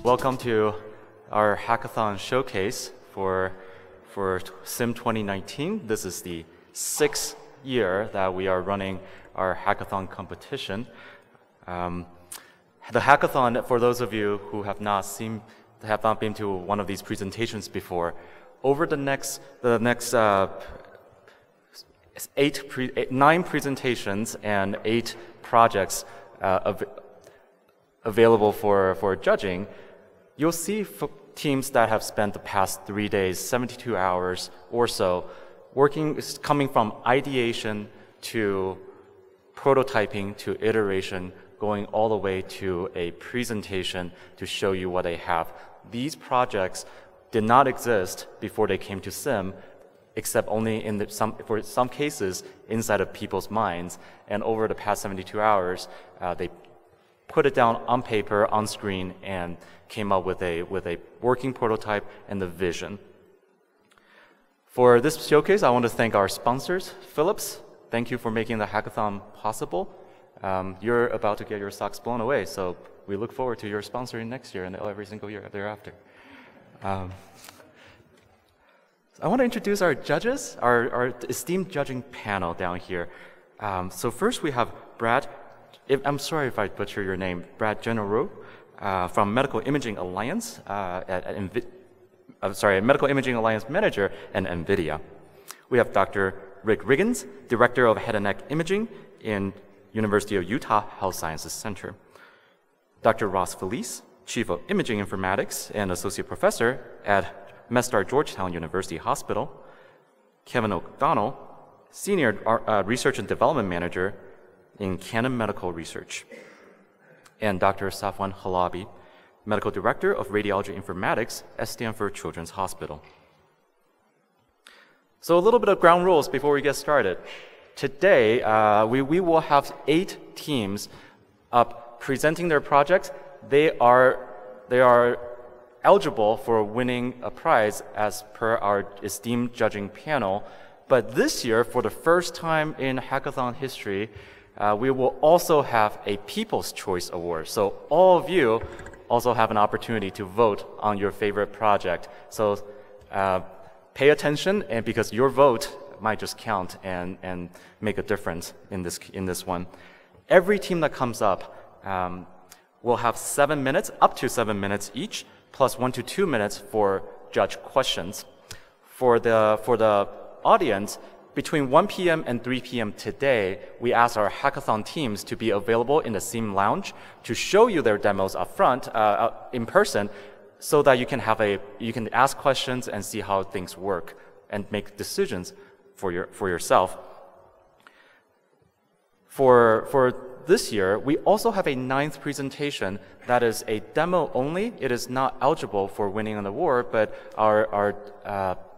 Welcome to our Hackathon Showcase for SIIM 2019. This is the 6th year that we are running our hackathon competition. The hackathon, for those of you who have not been to one of these presentations before, over the next 9 presentations and 8 projects available for judging, you'll see teams that have spent the past 3 days, 72 hours or so, coming from ideation to prototyping to iteration, going all the way to a presentation to show you what they have. These projects did not exist before they came to SIIM, except only for some cases inside of people's minds. And over the past 72 hours, they put it down on paper, on screen, and came up with a working prototype and the vision. For this showcase, I want to thank our sponsors, Philips. Thank you for making the hackathon possible. You're about to get your socks blown away, so we look forward to your sponsoring next year and every single year thereafter. I want to introduce our judges, our esteemed judging panel down here. So first we have Brad. I'm sorry if I butcher your name, Brad General, from Medical Imaging Alliance Medical Imaging Alliance Manager at NVIDIA. We have Dr. Rick Riggins, Director of Head and Neck Imaging in University of Utah Health Sciences Center. Dr. Ross Felice, Chief of Imaging Informatics and Associate Professor at MedStar Georgetown University Hospital. Kevin O'Donnell, Senior Research and Development Manager in Canon Medical Research. And Dr. Safwan Halabi, Medical Director of Radiology Informatics at Stanford Children's Hospital. So a little bit of ground rules before we get started. Today, we will have 8 teams up presenting their projects. They are eligible for winning a prize as per our esteemed judging panel. But this year, for the first time in hackathon history, we will also have a People's Choice Award. So all of you also have an opportunity to vote on your favorite project. So pay attention, and because your vote might just count and make a difference in this one. Every team that comes up will have 7 minutes, up to 7 minutes each, plus 1 to 2 minutes for judge questions. For the audience, between 1 p.m. and 3 p.m. today, we asked our hackathon teams to be available in the SIIM lounge to show you their demos up front, in person, so that you can ask questions and see how things work and make decisions for yourself. For this year, we also have a 9th presentation that is a demo only. It is not eligible for winning an award, but our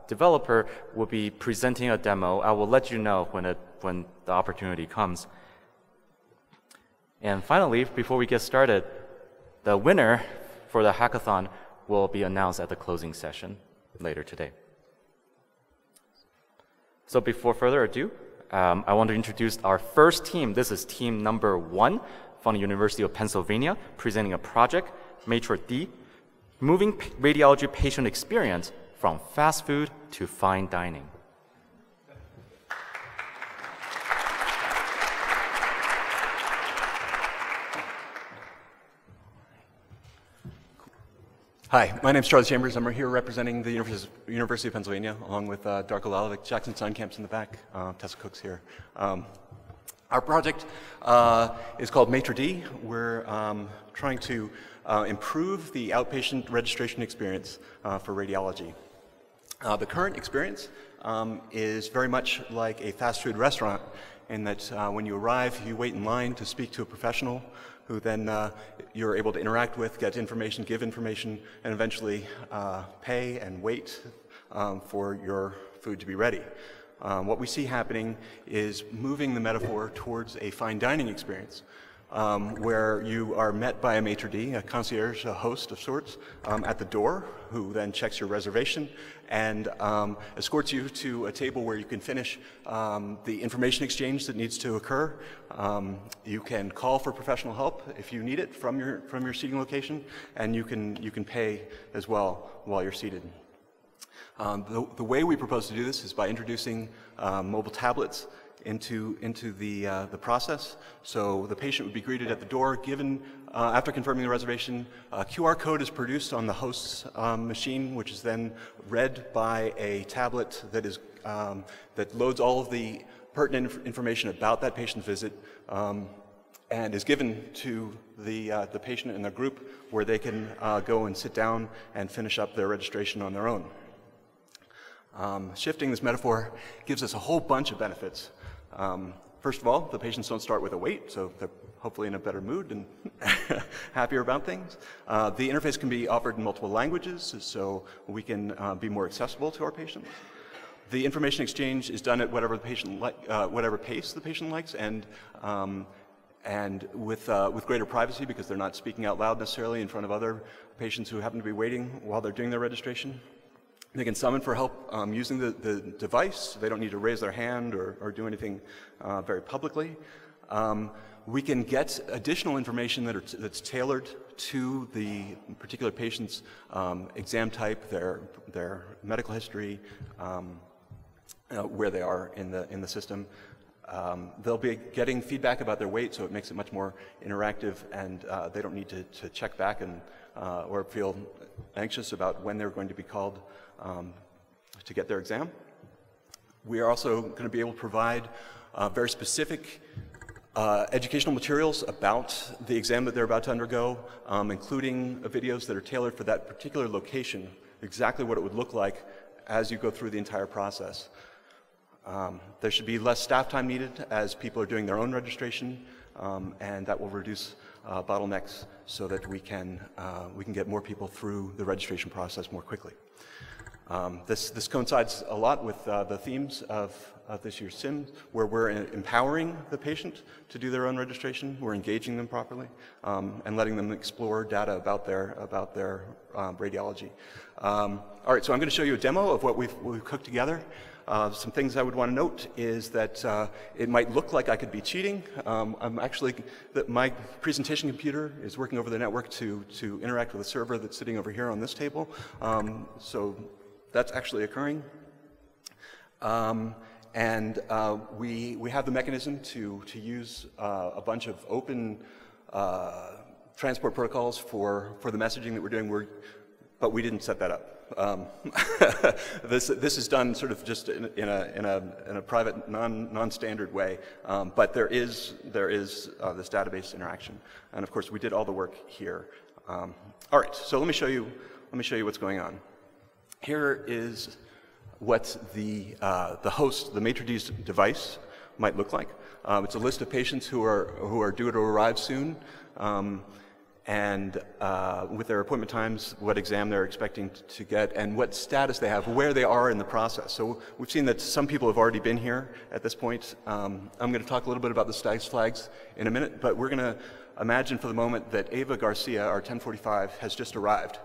developer will be presenting a demo. I will let you know when the opportunity comes. And finally, before we get started, the winner for the hackathon will be announced at the closing session later today. So before further ado, I want to introduce our first team. This is team number 1 from the University of Pennsylvania, presenting a project, Maitre D, Moving Radiology Patient Experience from Fast Food to Fine Dining. Hi, my name is Charlie Chambers. I'm here representing the University of Pennsylvania, along with Darko Lalovic, Jackson Suncamp's in the back, Tessa Cook's here. Our project is called Maitre D. We're trying to improve the outpatient registration experience for radiology. The current experience is very much like a fast food restaurant in that when you arrive, you wait in line to speak to a professional who then you're able to interact with, get information, give information, and eventually pay and wait for your food to be ready. What we see happening is moving the metaphor towards a fine dining experience where you are met by a maitre d', a concierge, a host of sorts, at the door, who then checks your reservation and escorts you to a table where you can finish the information exchange that needs to occur. You can call for professional help if you need it from your seating location, and you can pay as well while you're seated. The way we propose to do this is by introducing mobile tablets into the process. So the patient would be greeted at the door, given, after confirming the reservation, a QR code is produced on the host's machine, which is then read by a tablet that is that loads all of the pertinent information about that patient's visit, and is given to the patient and the group, where they can go and sit down and finish up their registration on their own. Shifting this metaphor gives us a whole bunch of benefits. First of all, the patients don't start with a wait, so they're hopefully in a better mood and happier about things. The interface can be offered in multiple languages, so we can be more accessible to our patients. The information exchange is done at whatever pace the patient likes, and with greater privacy, because they're not speaking out loud necessarily in front of other patients who happen to be waiting while they're doing their registration. They can summon for help using the device. They don't need to raise their hand or do anything very publicly. We can get additional information that's tailored to the particular patient's exam type, their medical history, where they are in the system. They'll be getting feedback about their weight, so it makes it much more interactive, and they don't need to check back or feel anxious about when they're going to be called to get their exam. We are also going to be able to provide very specific educational materials about the exam that they're about to undergo, including videos that are tailored for that particular location, exactly what it would look like as you go through the entire process. There should be less staff time needed as people are doing their own registration, and that will reduce bottlenecks so that we can get more people through the registration process more quickly. This coincides a lot with the themes of this year's SIIM, where we're empowering the patient to do their own registration. We're engaging them properly and letting them explore data about their radiology. All right, so I'm going to show you a demo of what we've cooked together. Some things I would want to note is that it might look like I could be cheating. My presentation computer is working over the network to interact with a server that's sitting over here on this table. So that's actually occurring. We have the mechanism to use a bunch of open transport protocols for the messaging that we're doing, but we didn't set that up. This is done sort of just in a private, non-standard way, but there is this database interaction, and of course we did all the work here. All right, so let me show you what's going on. Here is what the host, the maitre d's device, might look like. It's a list of patients who are due to arrive soon, and with their appointment times, what exam they're expecting to get, and what status they have, where they are in the process. So we've seen that some people have already been here at this point. I'm going to talk a little bit about the status flags in a minute, but we're going to imagine for the moment that Ava Garcia, our 1045, has just arrived.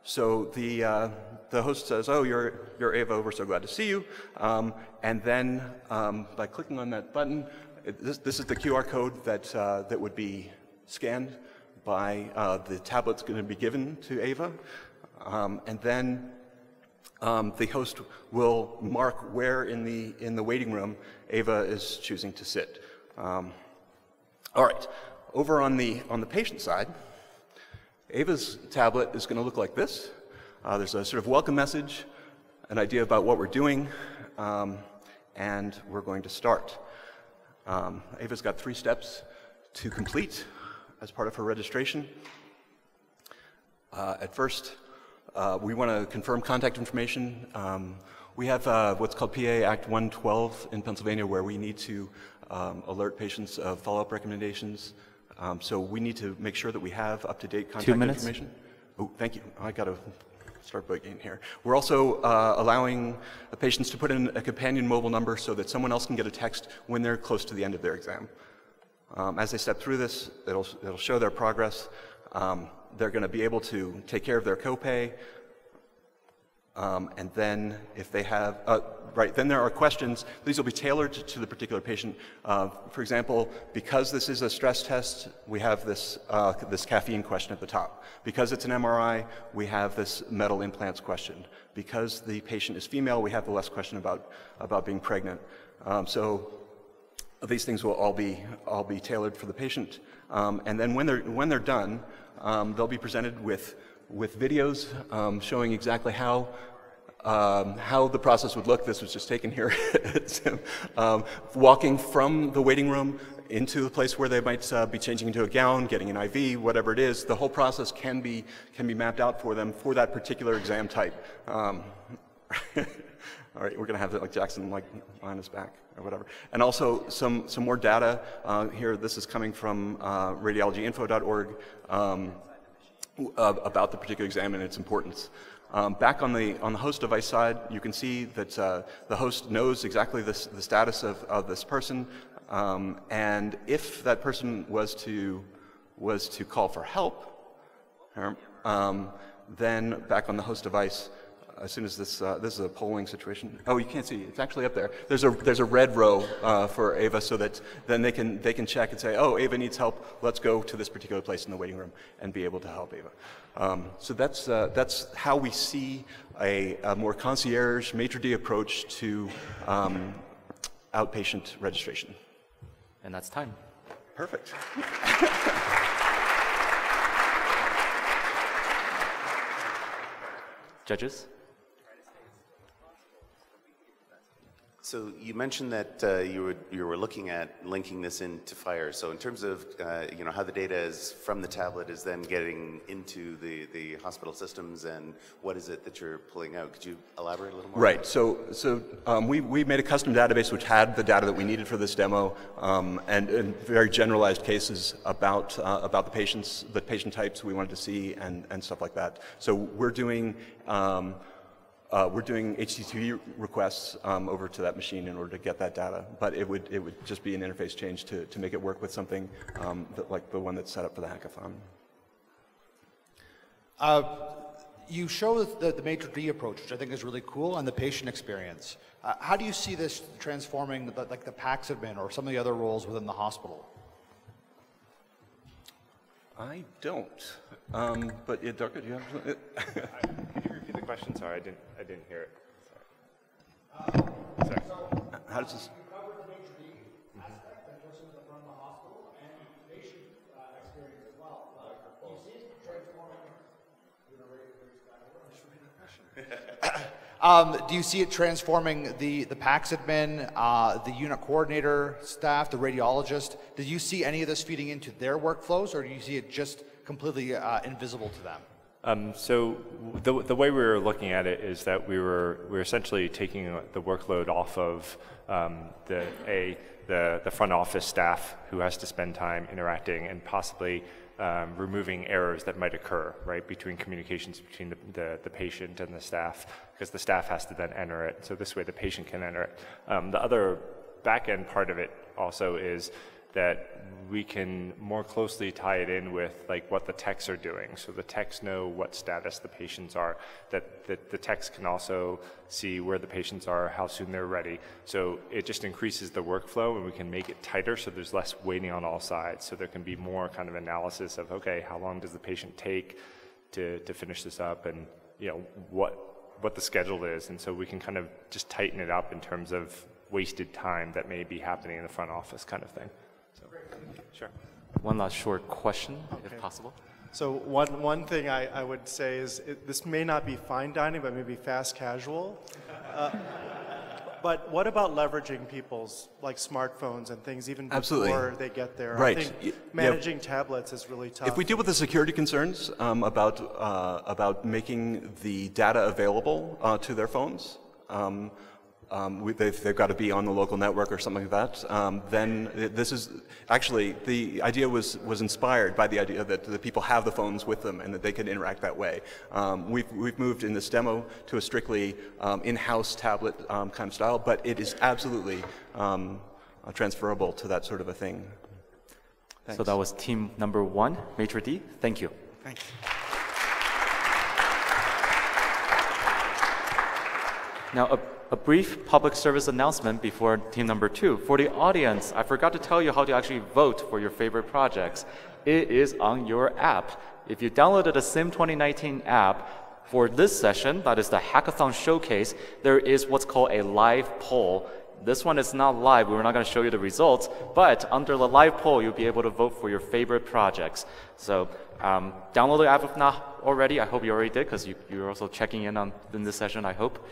So the host says, "Oh, you're Ava. We're so glad to see you." And then by clicking on that button, this is the QR code that would be scanned by the tablet that's going to be given to Ava, and then the host will mark where in the waiting room Ava is choosing to sit. All right, over on the patient side, Ava's tablet is going to look like this. There's a sort of welcome message, an idea about what we're doing, and we're going to start. Ava's got 3 steps to complete as part of her registration. At first, we want to confirm contact information. We have what's called PA Act 112 in Pennsylvania, where we need to alert patients of follow-up recommendations. So we need to make sure that we have up-to-date contact information. Oh, thank you. I got to start bugging here. We're also allowing the patients to put in a companion mobile number so that someone else can get a text when they're close to the end of their exam. As they step through this, it'll show their progress. They're going to be able to take care of their copay. And then if they have, then there are questions. These will be tailored to the particular patient. For example, because this is a stress test, we have this, this caffeine question at the top. Because it's an MRI, we have this metal implants question. Because the patient is female, we have the less question about being pregnant. So these things will all be tailored for the patient. And then when they're done, they'll be presented with videos showing exactly how the process would look. This was just taken here at SIIM. Walking from the waiting room into the place where they might be changing into a gown, getting an IV, whatever it is. The whole process can be mapped out for them for that particular exam type. All right, we're going to have like Jackson like on his back or whatever. And also some more data here. This is coming from radiologyinfo.org. About the particular exam and its importance. Back on the host device side, you can see that the host knows exactly the status of this person, and if that person was to call for help, then back on the host device, as soon as this is a polling situation. Oh, you can't see. It's actually up there. There's a red row for Ava, so that then they can check and say, oh, Ava needs help. Let's go to this particular place in the waiting room and be able to help Ava. So that's how we see a more concierge maitre d' approach to outpatient registration. And that's time. Perfect. Judges? So you mentioned that you were looking at linking this into FHIR. So in terms of how the data is from the tablet is then getting into the hospital systems, and what is it that you're pulling out? Could you elaborate a little more? Right. So we made a custom database which had the data that we needed for this demo, and very generalized cases about the patient types we wanted to see, and stuff like that. So we're doing HTTP requests over to that machine in order to get that data, but it would just be an interface change to make it work with something like the one that's set up for the hackathon. You show the maitre d' approach, which I think is really cool, and the patient experience. How do you see this transforming the PACS admin or some of the other roles within the hospital? I don't. But Darko, do you have something? Could you repeat the question? Sorry, I didn't hear it. Sorry. How does this? You covered the maitre d' aspect in terms of the front of the hospital and patient experience as well. Do you see it transforming? Do you see it transforming the PACS admin, the unit coordinator staff, the radiologist? Did you see any of this feeding into their workflows, or do you see it just completely invisible to them? So the way we were looking at it is that we're essentially taking the workload off of the front office staff who has to spend time interacting and possibly removing errors that might occur, right, between communications between the patient and the staff, because the staff has to then enter it. So this way the patient can enter it. The other back-end part of it also is that we can more closely tie it in with like what the techs are doing. So the techs know what status the patients are, that the techs can also see where the patients are, how soon they're ready. So it just increases the workflow, and we can make it tighter so there's less waiting on all sides. So there can be more kind of analysis of, okay, how long does the patient take to finish this up, and what the schedule is. And so we can kind of just tighten it up in terms of wasted time that may be happening in the front office kind of thing. Sure. One last short question, if possible. So one thing I would say is this may not be fine dining, but maybe fast casual. But what about leveraging people's like smartphones and things even before they get there? Right. I think managing tablets is really tough. If we deal with the security concerns about making the data available to their phones, they've got to be on the local network or something like that, then this is actually, the idea was inspired by the idea that the people have the phones with them and that they can interact that way. We've moved in this demo to a strictly in-house tablet kind of style, but it is absolutely transferable to that sort of a thing. Thanks. So that was team number 1, Maitre D. Thank you. Thanks. Now, a brief public service announcement before team number 2. For the audience, I forgot to tell you how to actually vote for your favorite projects. It is on your app. If you downloaded the SIIM 2019 app, for this session, that is the Hackathon Showcase, there is what's called a live poll. This one is not live, we're not going to show you the results, but under the live poll, you'll be able to vote for your favorite projects. So download the app if not already. I hope you already did, because you're also checking in in this session, I hope.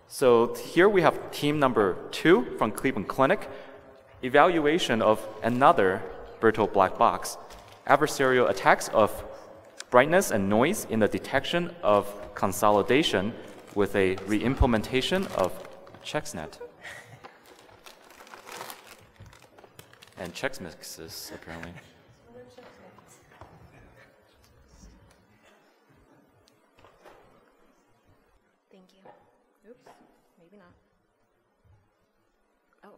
So here we have team number 2 from Cleveland Clinic, evaluation of another brittle black box, adversarial attacks of brightness and noise in the detection of consolidation with a re-implementation of ChecksNet. And Chex Mixes, apparently. Thank you. Oops, maybe not. Oh,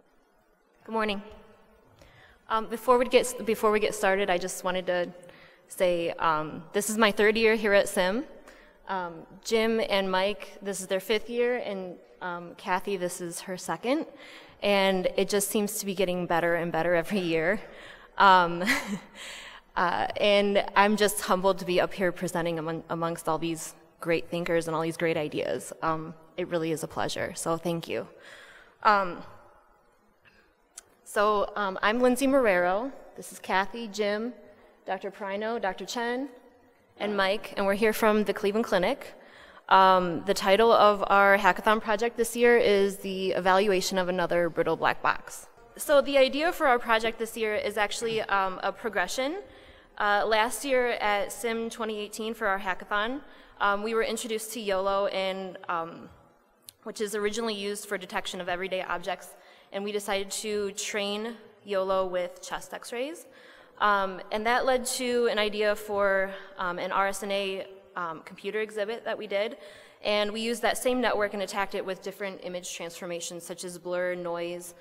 good morning. Before we get started, I just wanted to say this is my 3rd year here at SIIM. Jim and Mike, this is their 5th year, and Kathy, this is her 2nd. And it just seems to be getting better and better every year. And I'm just humbled to be up here presenting amongst all these great thinkers and all these great ideas. It really is a pleasure, so thank you. I'm Lindsay Marrero. This is Kathy, Jim, Dr. Prino, Dr. Chen, and Mike, and we're here from the Cleveland Clinic. The title of our hackathon project this year is the evaluation of another brittle black box. So the idea for our project this year is actually a progression. Last year at SIIM 2018 for our hackathon, we were introduced to YOLO, which is originally used for detection of everyday objects, and we decided to train YOLO with chest x-rays. And that led to an idea for an RSNA computer exhibit that we did. And we used that same network and attacked it with different image transformations such as blur, noise,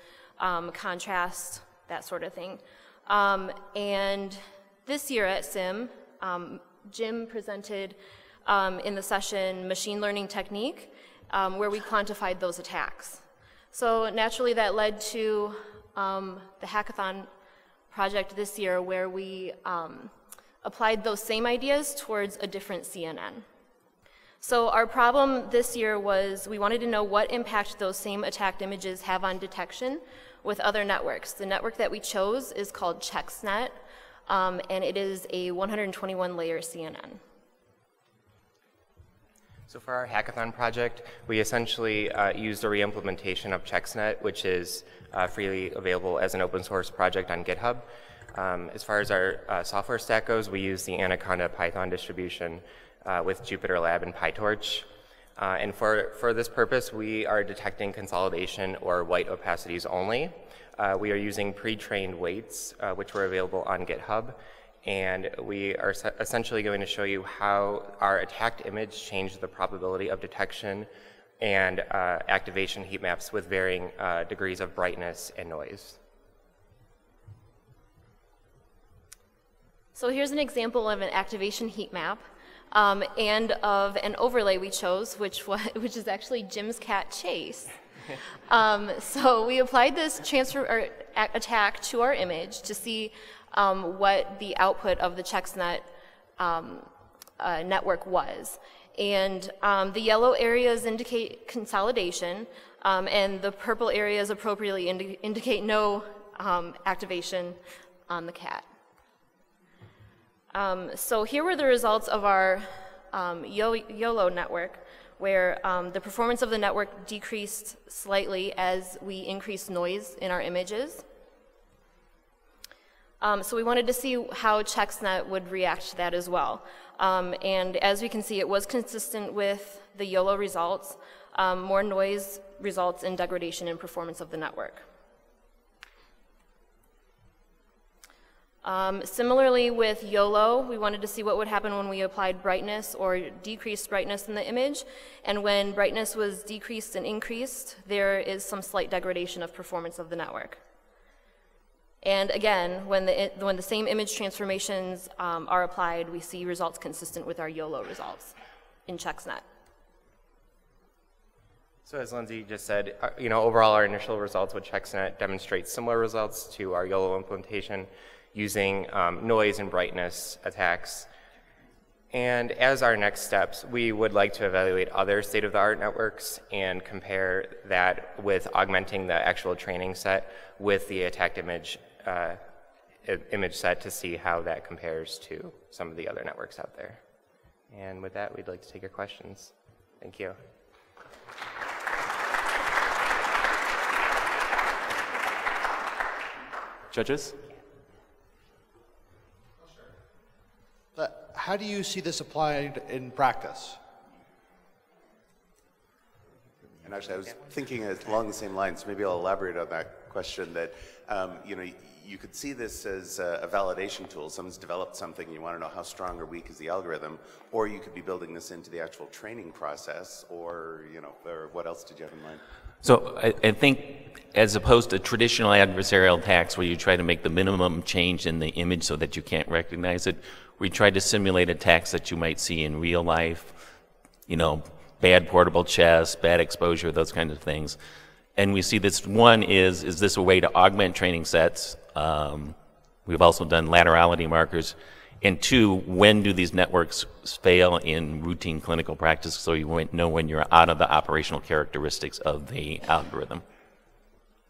contrast, that sort of thing. And this year at SIIM, Jim presented in the session machine learning technique where we quantified those attacks. So naturally that led to the hackathon project this year where we applied those same ideas towards a different CNN. So our problem this year was we wanted to know what impact those same attacked images have on detection with other networks. The network that we chose is called ChecksNet, and it is a 121-layer CNN. So for our hackathon project, we essentially used a re-implementation of ChecksNet, which is freely available as an open source project on GitHub. As far as our software stack goes, we use the Anaconda Python distribution with JupyterLab and PyTorch. And for this purpose, we are detecting consolidation or white opacities only. We are using pre-trained weights, which were available on GitHub. And we are essentially going to show you how our attacked image changed the probability of detection and activation heat maps with varying degrees of brightness and noise. So here's an example of an activation heat map and of an overlay we chose, which is actually Jim's cat Chase. So we applied this attack to our image to see what the output of the ChecksNet network was. And the yellow areas indicate consolidation, and the purple areas appropriately indicate no activation on the cat. So here were the results of our YOLO network, where the performance of the network decreased slightly as we increased noise in our images. So we wanted to see how ChecksNet would react to that as well. And as we can see, it was consistent with the YOLO results. More noise results in degradation in performance of the network. Similarly with YOLO, we wanted to see what would happen when we applied brightness or decreased brightness in the image. And when brightness was decreased and increased, there is some slight degradation of performance of the network. And again, when the same image transformations are applied, we see results consistent with our YOLO results in ChecksNet. So as Lindsay just said, overall our initial results with ChecksNet demonstrate similar results to our YOLO implementation using noise and brightness attacks. And as our next steps, we would like to evaluate other state-of-the-art networks and compare that with augmenting the actual training set with the attacked image set to see how that compares to some of the other networks out there. And with that, we'd like to take your questions. Thank you. Judges? How do you see this applied in practice? And actually, I was thinking along the same lines. Maybe I'll elaborate on that question. That you could see this as a validation tool. Someone's developed something. You want to know how strong or weak is the algorithm, or you could be building this into the actual training process, or or what else did you have in mind? So I think, as opposed to traditional adversarial attacks where you try to make the minimum change in the image so that you can't recognize it, we tried to simulate attacks that you might see in real life, bad portable chess, bad exposure, those kinds of things. And we see this, one is this a way to augment training sets? We've also done laterality markers. And two, when do these networks fail in routine clinical practice so you know when you're out of the operational characteristics of the algorithm.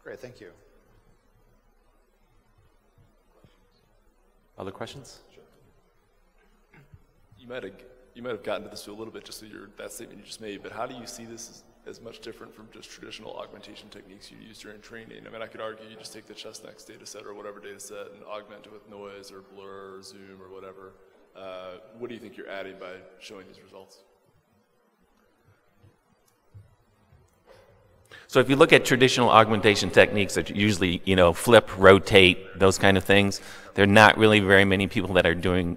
Great, thank you. Other questions? You might have gotten to this a little bit just through that statement you just made, but how do you see this as much different from just traditional augmentation techniques you use during training? I mean, I could argue you just take the ChessNext data set or whatever data set and augment it with noise or blur or zoom or whatever. What do you think you're adding by showing these results? So if you look at traditional augmentation techniques that usually, flip, rotate, those kind of things, there are not really very many people that are doing,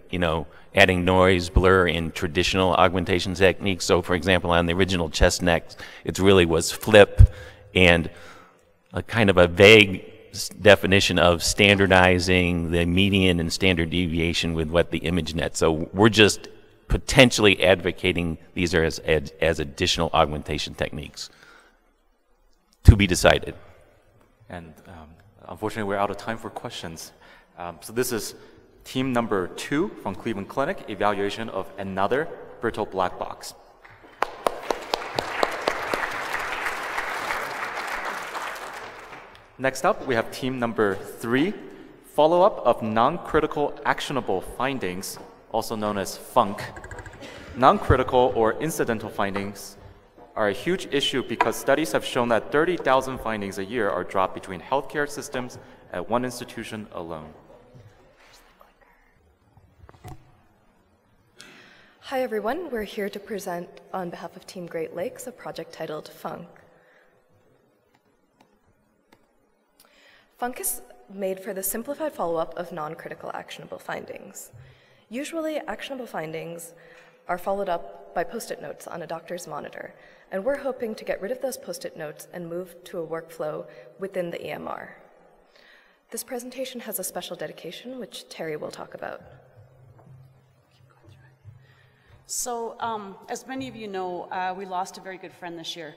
adding noise, blur in traditional augmentation techniques. So for example, on the original ChessNext, it really was flip and a kind of a vague definition of standardizing the median and standard deviation with what the ImageNet. So we're just potentially advocating these are as additional augmentation techniques. To be decided. And unfortunately, we're out of time for questions. So this is team number 2 from Cleveland Clinic, evaluation of another brittle black box. Next up, we have team number 3, follow-up of non-critical actionable findings, also known as FUNC. Non-critical or incidental findings are a huge issue because studies have shown that 30,000 findings a year are dropped between healthcare systems at one institution alone. Hi everyone, we're here to present on behalf of Team Great Lakes a project titled FUNC. FUNC is made for the simplified follow-up of non-critical actionable findings. Usually, actionable findings are followed up by post-it notes on a doctor's monitor, and we're hoping to get rid of those post-it notes and move to a workflow within the EMR. This presentation has a special dedication, which Terry will talk about. So, as many of you know, we lost a very good friend this year.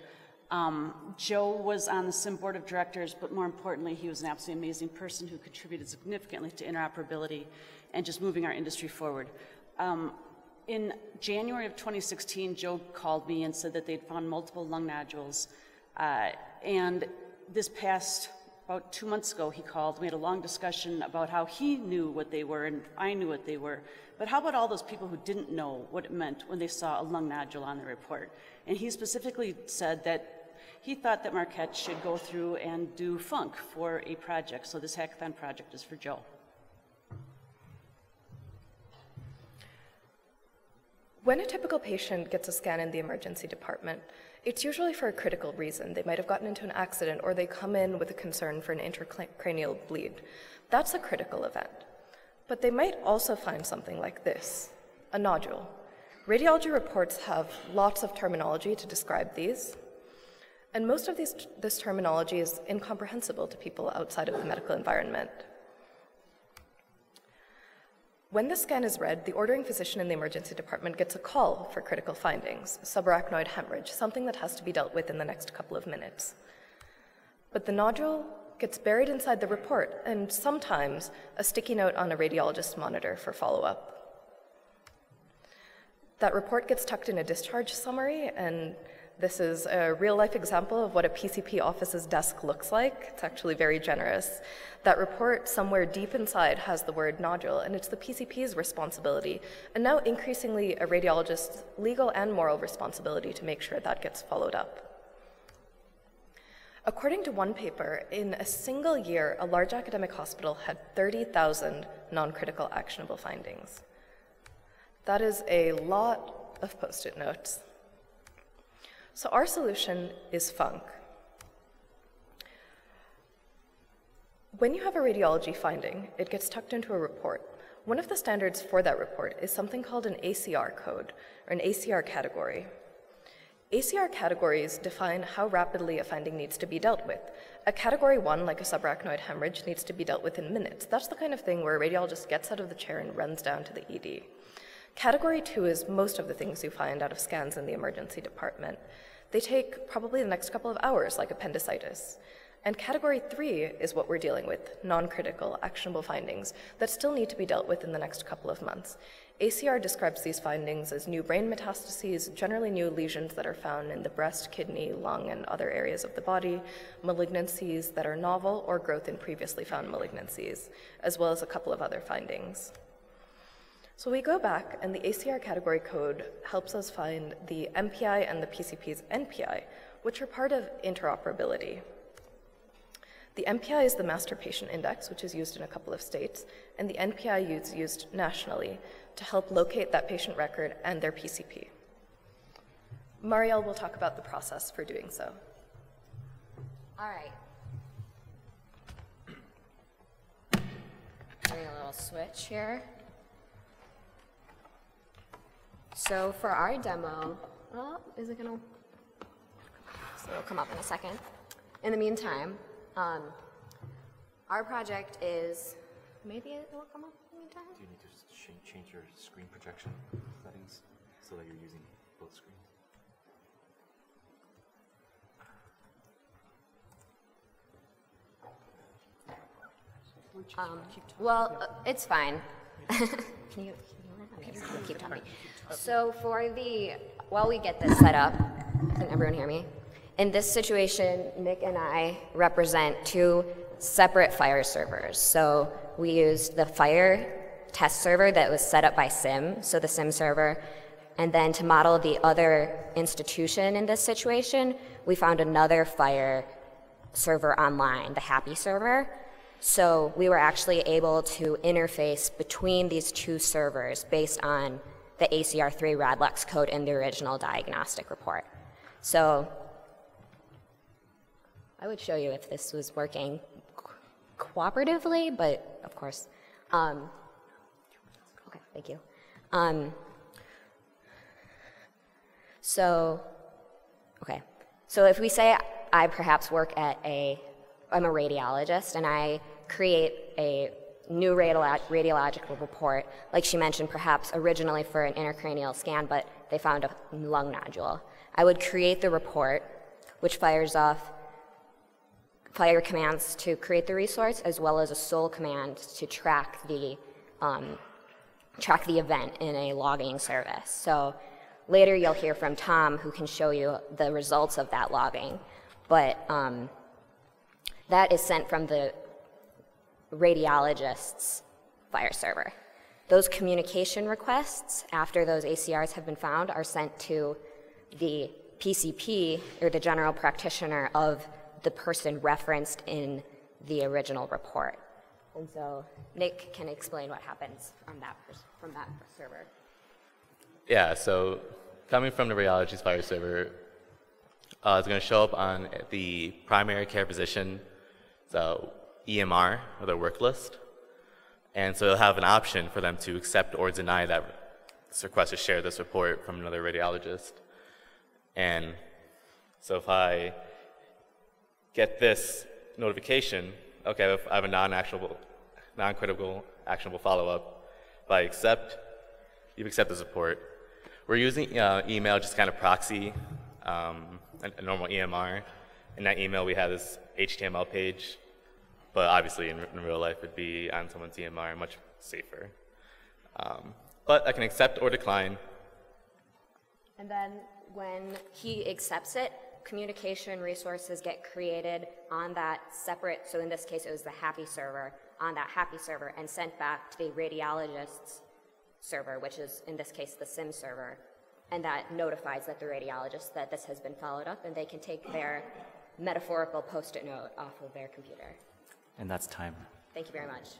Joe was on the SIIM board of directors, but more importantly, he was an absolutely amazing person who contributed significantly to interoperability and just moving our industry forward. In January of 2016, Joe called me and said that they'd found multiple lung nodules. And this past, about 2 months ago, he called. We had a long discussion about how he knew what they were and I knew what they were. But how about all those people who didn't know what it meant when they saw a lung nodule on the report? And he specifically said that he thought that Marquette should go through and do FUNC for a project. So this hackathon project is for Joe. When a typical patient gets a scan in the emergency department, it's usually for a critical reason. They might have gotten into an accident or they come in with a concern for an intracranial bleed. That's a critical event. But they might also find something like this, a nodule. Radiology reports have lots of terminology to describe these, and most of this terminology is incomprehensible to people outside of the medical environment. When the scan is read, the ordering physician in the emergency department gets a call for critical findings, subarachnoid hemorrhage, something that has to be dealt with in the next couple of minutes. But the nodule gets buried inside the report, and sometimes a sticky note on a radiologist's monitor for follow-up. That report gets tucked in a discharge summary, and this is a real-life example of what a PCP office's desk looks like. It's actually very generous. That report, somewhere deep inside, has the word nodule, and it's the PCP's responsibility, and now increasingly a radiologist's legal and moral responsibility to make sure that gets followed up. According to one paper, in a single year, a large academic hospital had 30,000 non-critical actionable findings. That is a lot of Post-it notes. So our solution is FUNC. When you have a radiology finding, it gets tucked into a report. One of the standards for that report is something called an ACR code, or an ACR category. ACR categories define how rapidly a finding needs to be dealt with. A category 1, like a subarachnoid hemorrhage, needs to be dealt with in minutes. That's the kind of thing where a radiologist gets out of the chair and runs down to the ED. Category 2 is most of the things you find out of scans in the emergency department. They take probably the next couple of hours, like appendicitis. And category 3 is what we're dealing with, non-critical, actionable findings that still need to be dealt with in the next couple of months. ACR describes these findings as new brain metastases, generally new lesions that are found in the breast, kidney, lung, and other areas of the body, malignancies that are novel or growth in previously found malignancies, as well as a couple of other findings. So we go back, and the ACR category code helps us find the MPI and the PCP's NPI, which are part of interoperability. The MPI is the Master Patient Index, which is used in a couple of states, and the NPI is used nationally to help locate that patient record and their PCP. Marielle will talk about the process for doing so. All right. Doing a little switch here. So for our demo, is it gonna? So it'll come up in a second. In the meantime, our project is, maybe it will come up in the meantime? Do you need to change your screen projection settings so that you're using both screens? It's fine. Can you okay, so keep talking. So while we get this set up, can everyone hear me? In this situation, Nick and I represent two separate FHIR servers. So we used the FHIR test server that was set up by SIIM, so the SIIM server, and then to model the other institution in this situation, we found another FHIR server online, the Happy server. So we were actually able to interface between these two servers based on the ACR3 RADLEX code in the original diagnostic report. So I would show you if this was working cooperatively, but of course. Okay, thank you. So if we say I perhaps work at I'm a radiologist, and I create a new radiological report, like she mentioned, perhaps originally for an intracranial scan, but they found a lung nodule. I would create the report, which fires off FHIR commands to create the resource, as well as a SOL command to track the event in a logging service. So later you'll hear from Tom, who can show you the results of that logging. But that is sent from the radiologist's FHIR server. Those communication requests, after those ACRs have been found, are sent to the PCP, or the general practitioner of the person referenced in the original report. And so Nick can explain what happens from that server. Yeah, so coming from the radiology's FHIR server, it's going to show up on the primary care physician, so EMR, or their work list. And so they'll have an option for them to accept or deny that request to share this report from another radiologist. And so if I get this notification, okay, I have a non-critical, actionable follow-up, by accept, you accept the support. We're using email just kind of proxy a normal EMR. In that email, we have this HTML page, but obviously in real life, it'd be on someone's EMR, much safer. But I can accept or decline. And then when he accepts it, communication resources get created on that separate, so in this case, it was the Happy server, on that Happy server, and sent back to the radiologist's server, which is, in this case, the SIIM server. And that notifies that the radiologist that this has been followed up, and they can take their metaphorical post-it note off of their computer. And that's time. Thank you very much.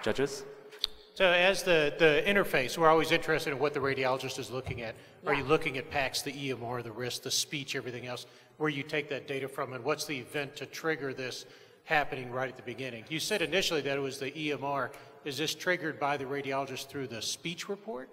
Judges? So as the interface, we're always interested in what the radiologist is looking at. Are you looking at PACS, the EMR, the wrist, the speech, everything else, where you take that data from, and what's the event to trigger this happening right at the beginning? You said initially that it was the EMR. Is this triggered by the radiologist through the speech report?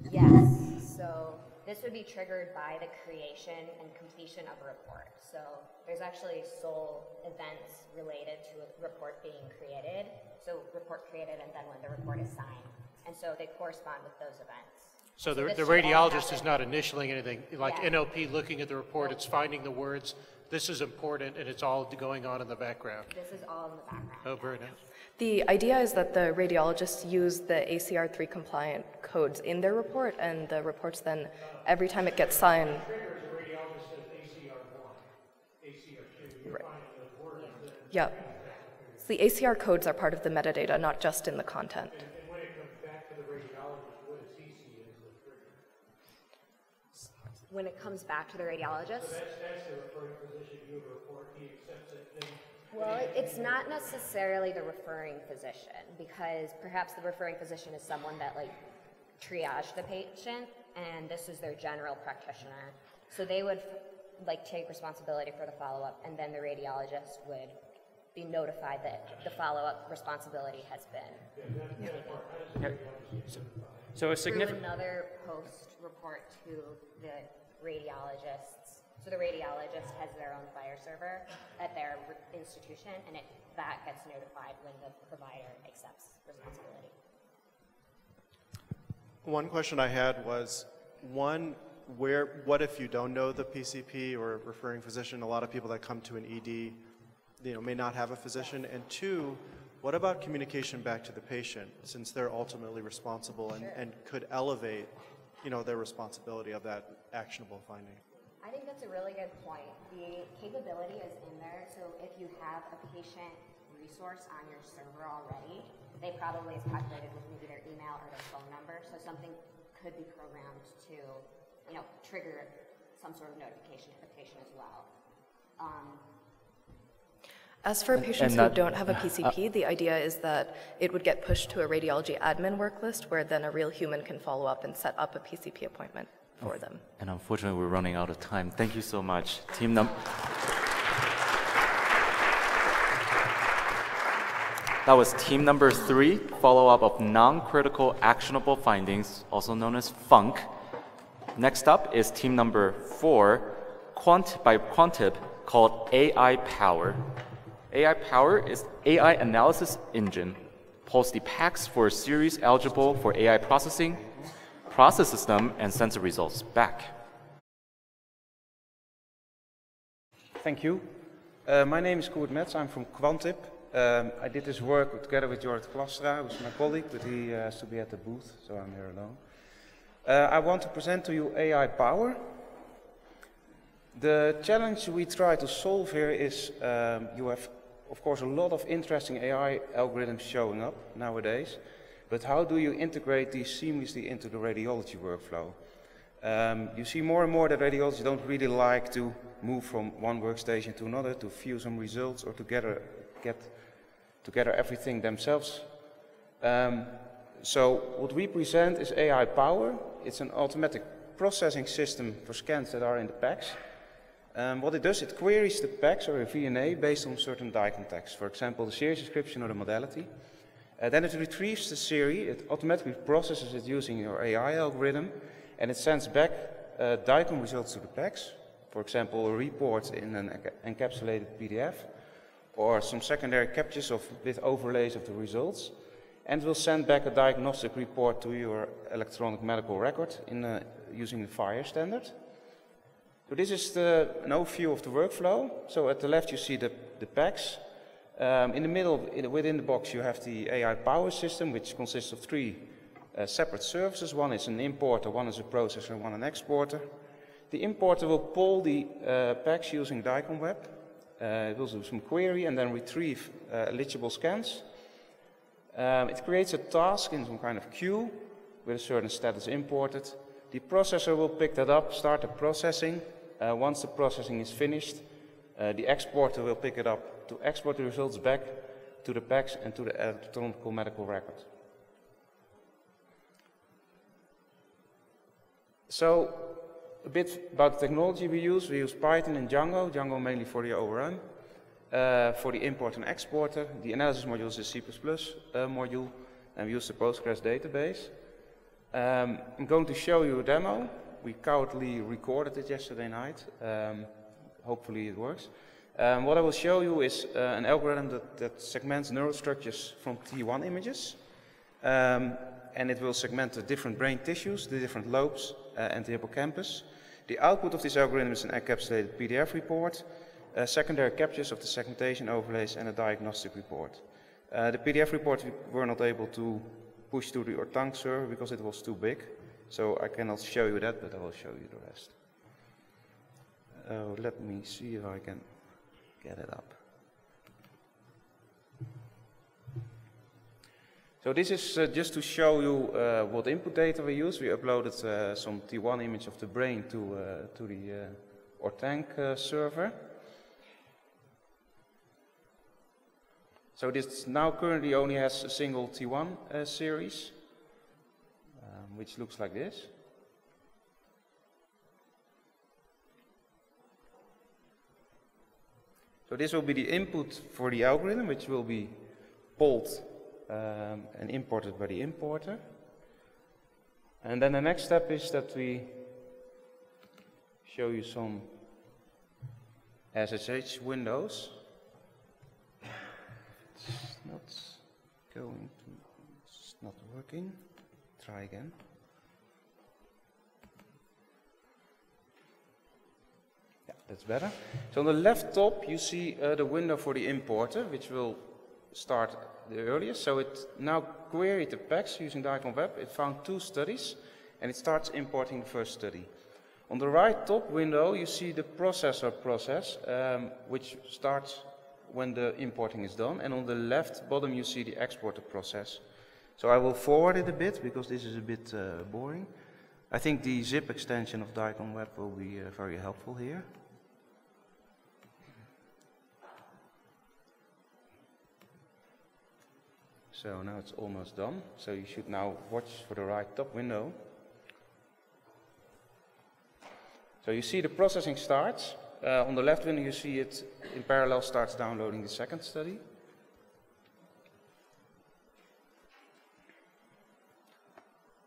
Yes. So this would be triggered by the creation and completion of a report. So there's actually sole events related to a report being created. So report created and then when the report is signed. And so they correspond with those events. So the radiologist is not initialing anything, like NLP looking at the report, it's finding the words, this is important, and it's all going on in the background. This is all in the background. Oh, very nice. The idea is that the radiologists use the ACR3 compliant codes in their report, and the reports then, every time it gets signed. Yeah. So the ACR codes are part of the metadata, not just in the content. And when it comes back to the radiologist, what does he see as the trigger? When it comes back to the radiologist? So that's the referring physician, you have a report, he accepts it, then... Well, it's not necessarily the referring physician, because perhaps the referring physician is someone that triaged the patient, and this is their general practitioner. So they would take responsibility for the follow-up, and then the radiologist would be notified that the follow-up responsibility has been taken. So a significant... Through another post-report to the radiologists. So the radiologist has their own FHIR server at their institution, and that gets notified when the provider accepts responsibility. One question I had was, what if you don't know the PCP or referring physician? A lot of people that come to an ED, may not have a physician. And two, what about communication back to the patient, since they're ultimately responsible and could elevate, their responsibility of that actionable finding? I think that's a really good point. The capability is in there, so if you have a patient resource on your server already, they probably is populated with maybe their email or their phone number, so something could be programmed to, trigger some sort of notification to the patient as well. As for patients who don't have a PCP, the idea is that it would get pushed to a radiology admin work list where then a real human can follow up and set up a PCP appointment for them. And unfortunately, we're running out of time. Thank you so much. That was team number 3, follow-up of non-critical actionable findings, also known as FUNC. Next up is team number 4, by Quantip, called AI Power. AI Power is AI analysis engine, pulls the PACS for a series eligible for AI processing, processes them, and sends the results back. Thank you. My name is Koert Metz. I'm from Quantip. I did this work together with Jorrit Klastra, who's my colleague, but he has to be at the booth, so I'm here alone. I want to present to you AI Power. The challenge we try to solve here is you have, of course, a lot of interesting AI algorithms showing up nowadays, but how do you integrate these seamlessly into the radiology workflow? You see more and more that radiologists don't really like to move from one workstation to another to view some results or to get together everything themselves. So what we present is AI Power. It's an automatic processing system for scans that are in the PACS. What it does, it queries the PACS or a VNA based on certain die context, for example, the series description or the modality. Then it retrieves the series, it automatically processes it using your AI algorithm, and it sends back DICOM results to the PACS for example, a report in an encapsulated PDF, or some secondary captures with overlays of the results, and will send back a diagnostic report to your electronic medical record using the FHIR standard. So this is an overview of the workflow. So at the left you see the PACS. In the middle, within the box, you have the AI power system, which consists of 3 separate services. One is an importer, one is a processor, and one an exporter. The importer will pull the PACS using DICOM Web. It will do some query and then retrieve eligible scans. It creates a task in some kind of queue with a certain status imported. The processor will pick that up, start the processing. Once the processing is finished, the exporter will pick it up to export the results back to the PACS and to the electronic medical record. So, a bit about the technology we use. We use Python and Django. Django mainly for the ORM. For the import and exporter, the analysis module is a C++ module, and we use the Postgres database. I'm going to show you a demo. We cowardly recorded it yesterday night. Hopefully it works. What I will show you is an algorithm that segments neural structures from T1 images. And it will segment the different brain tissues, the different lobes, and the hippocampus. The output of this algorithm is an encapsulated PDF report, secondary captures of the segmentation overlays, and a diagnostic report. The PDF report we were not able to push to the Ortang server because it was too big. So I cannot show you that, but I will show you the rest. Let me see if I can get it up. So this is just to show you what input data we use. We uploaded some T1 image of the brain to the Ortang server. So this now currently only has a single T1 series, which looks like this. So this will be the input for the algorithm, which will be pulled and imported by the importer. And then the next step is that we show you some SSH windows. It's not working. Try again. Yeah, that's better. So on the left top you see the window for the importer, which will start the earliest. So it now queried the PACS using DICOM Web. It found 2 studies and it starts importing the first study. On the right top window you see the processor process, which starts when the importing is done, and on the left bottom you see the exporter process. So I will forward it a bit because this is a bit boring. I think the zip extension of DICOM Web will be very helpful here. So now it's almost done. So you should now watch for the right top window. So you see the processing starts. On the left window you see it in parallel starts downloading the second study.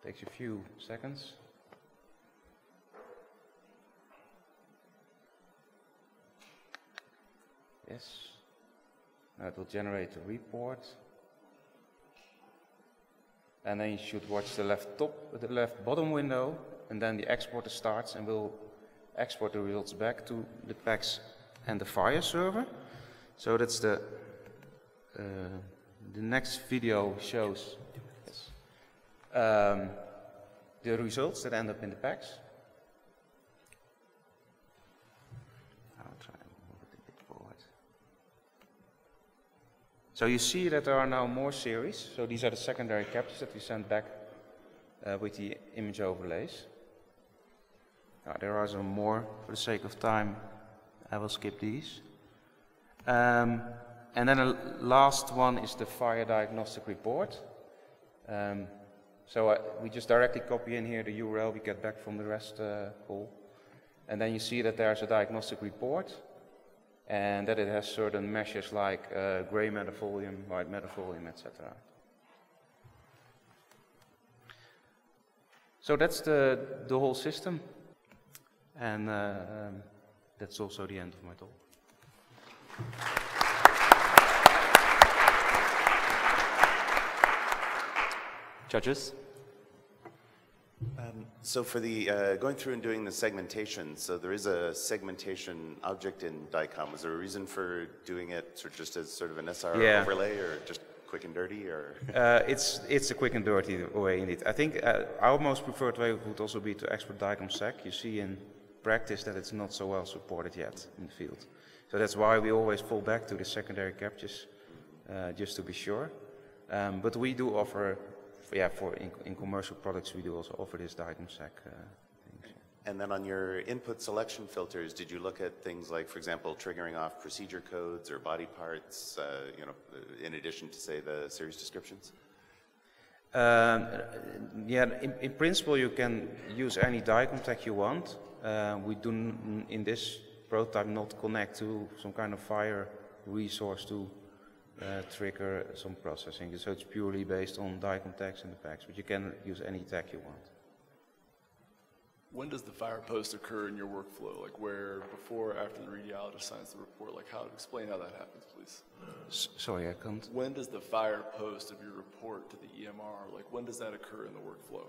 Takes a few seconds. Yes. Now it will generate a report. And then you should watch the left bottom window, and then the exporter starts and will export the results back to the PACS and the FHIR server. So that's the next video shows the results that end up in the PACS. I'll try and move it a bit forward. So you see that there are now more series. So these are the secondary captures that we sent back with the image overlays. There are some more. For the sake of time, I will skip these. And then the last one is the FHIR diagnostic report. We just directly copy in here the URL we get back from the REST call. And then you see that there's a diagnostic report, and that it has certain measures like gray matter volume, white matter volume, etc. So that's the whole system. And that's also the end of my talk. Judges? So for the going through and doing the segmentation, so there is a segmentation object in DICOM. Was there a reason for doing it just as sort of an SRR overlay, or just quick and dirty, or? It's a quick and dirty way indeed. I think our most preferred way would also be to export DICOM sec. You see in practice that it's not so well supported yet in the field. So that's why we always fall back to the secondary captures, just to be sure. But we do offer, in commercial products, we do also offer this DICOM sec things. And then on your input selection filters, did you look at things like, for example, triggering off procedure codes or body parts, in addition to, say, the series descriptions? In principle, you can use any DICOM tag you want. We do, in this prototype, not connect to some kind of FHIR resource to trigger some processing. So it's purely based on DICOM tags in the packs, but you can use any tag you want. When does the FHIR post occur in your workflow? Like where, before, after the radiologist signs the report? Like explain how that happens, please. Sorry, I can't. When does the FHIR post of your report to the EMR, like when does that occur in the workflow?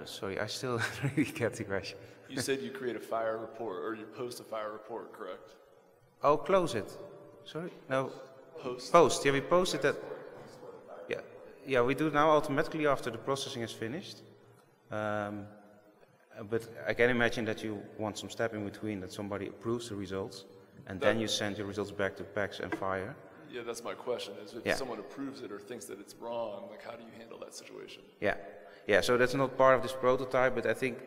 Sorry, I still really get the question. You said you create a FHIR report, or you post a FHIR report, correct? Oh, close it. Sorry? No. Post. Yeah, we posted that. Yeah, we do now automatically after the processing is finished. But I can imagine that you want some step in between, that somebody approves the results, and then you send your results back to PACS and FHIR. Yeah, that's my question, is if someone approves it or thinks that it's wrong, like how do you handle that situation? Yeah, so that's not part of this prototype, but I think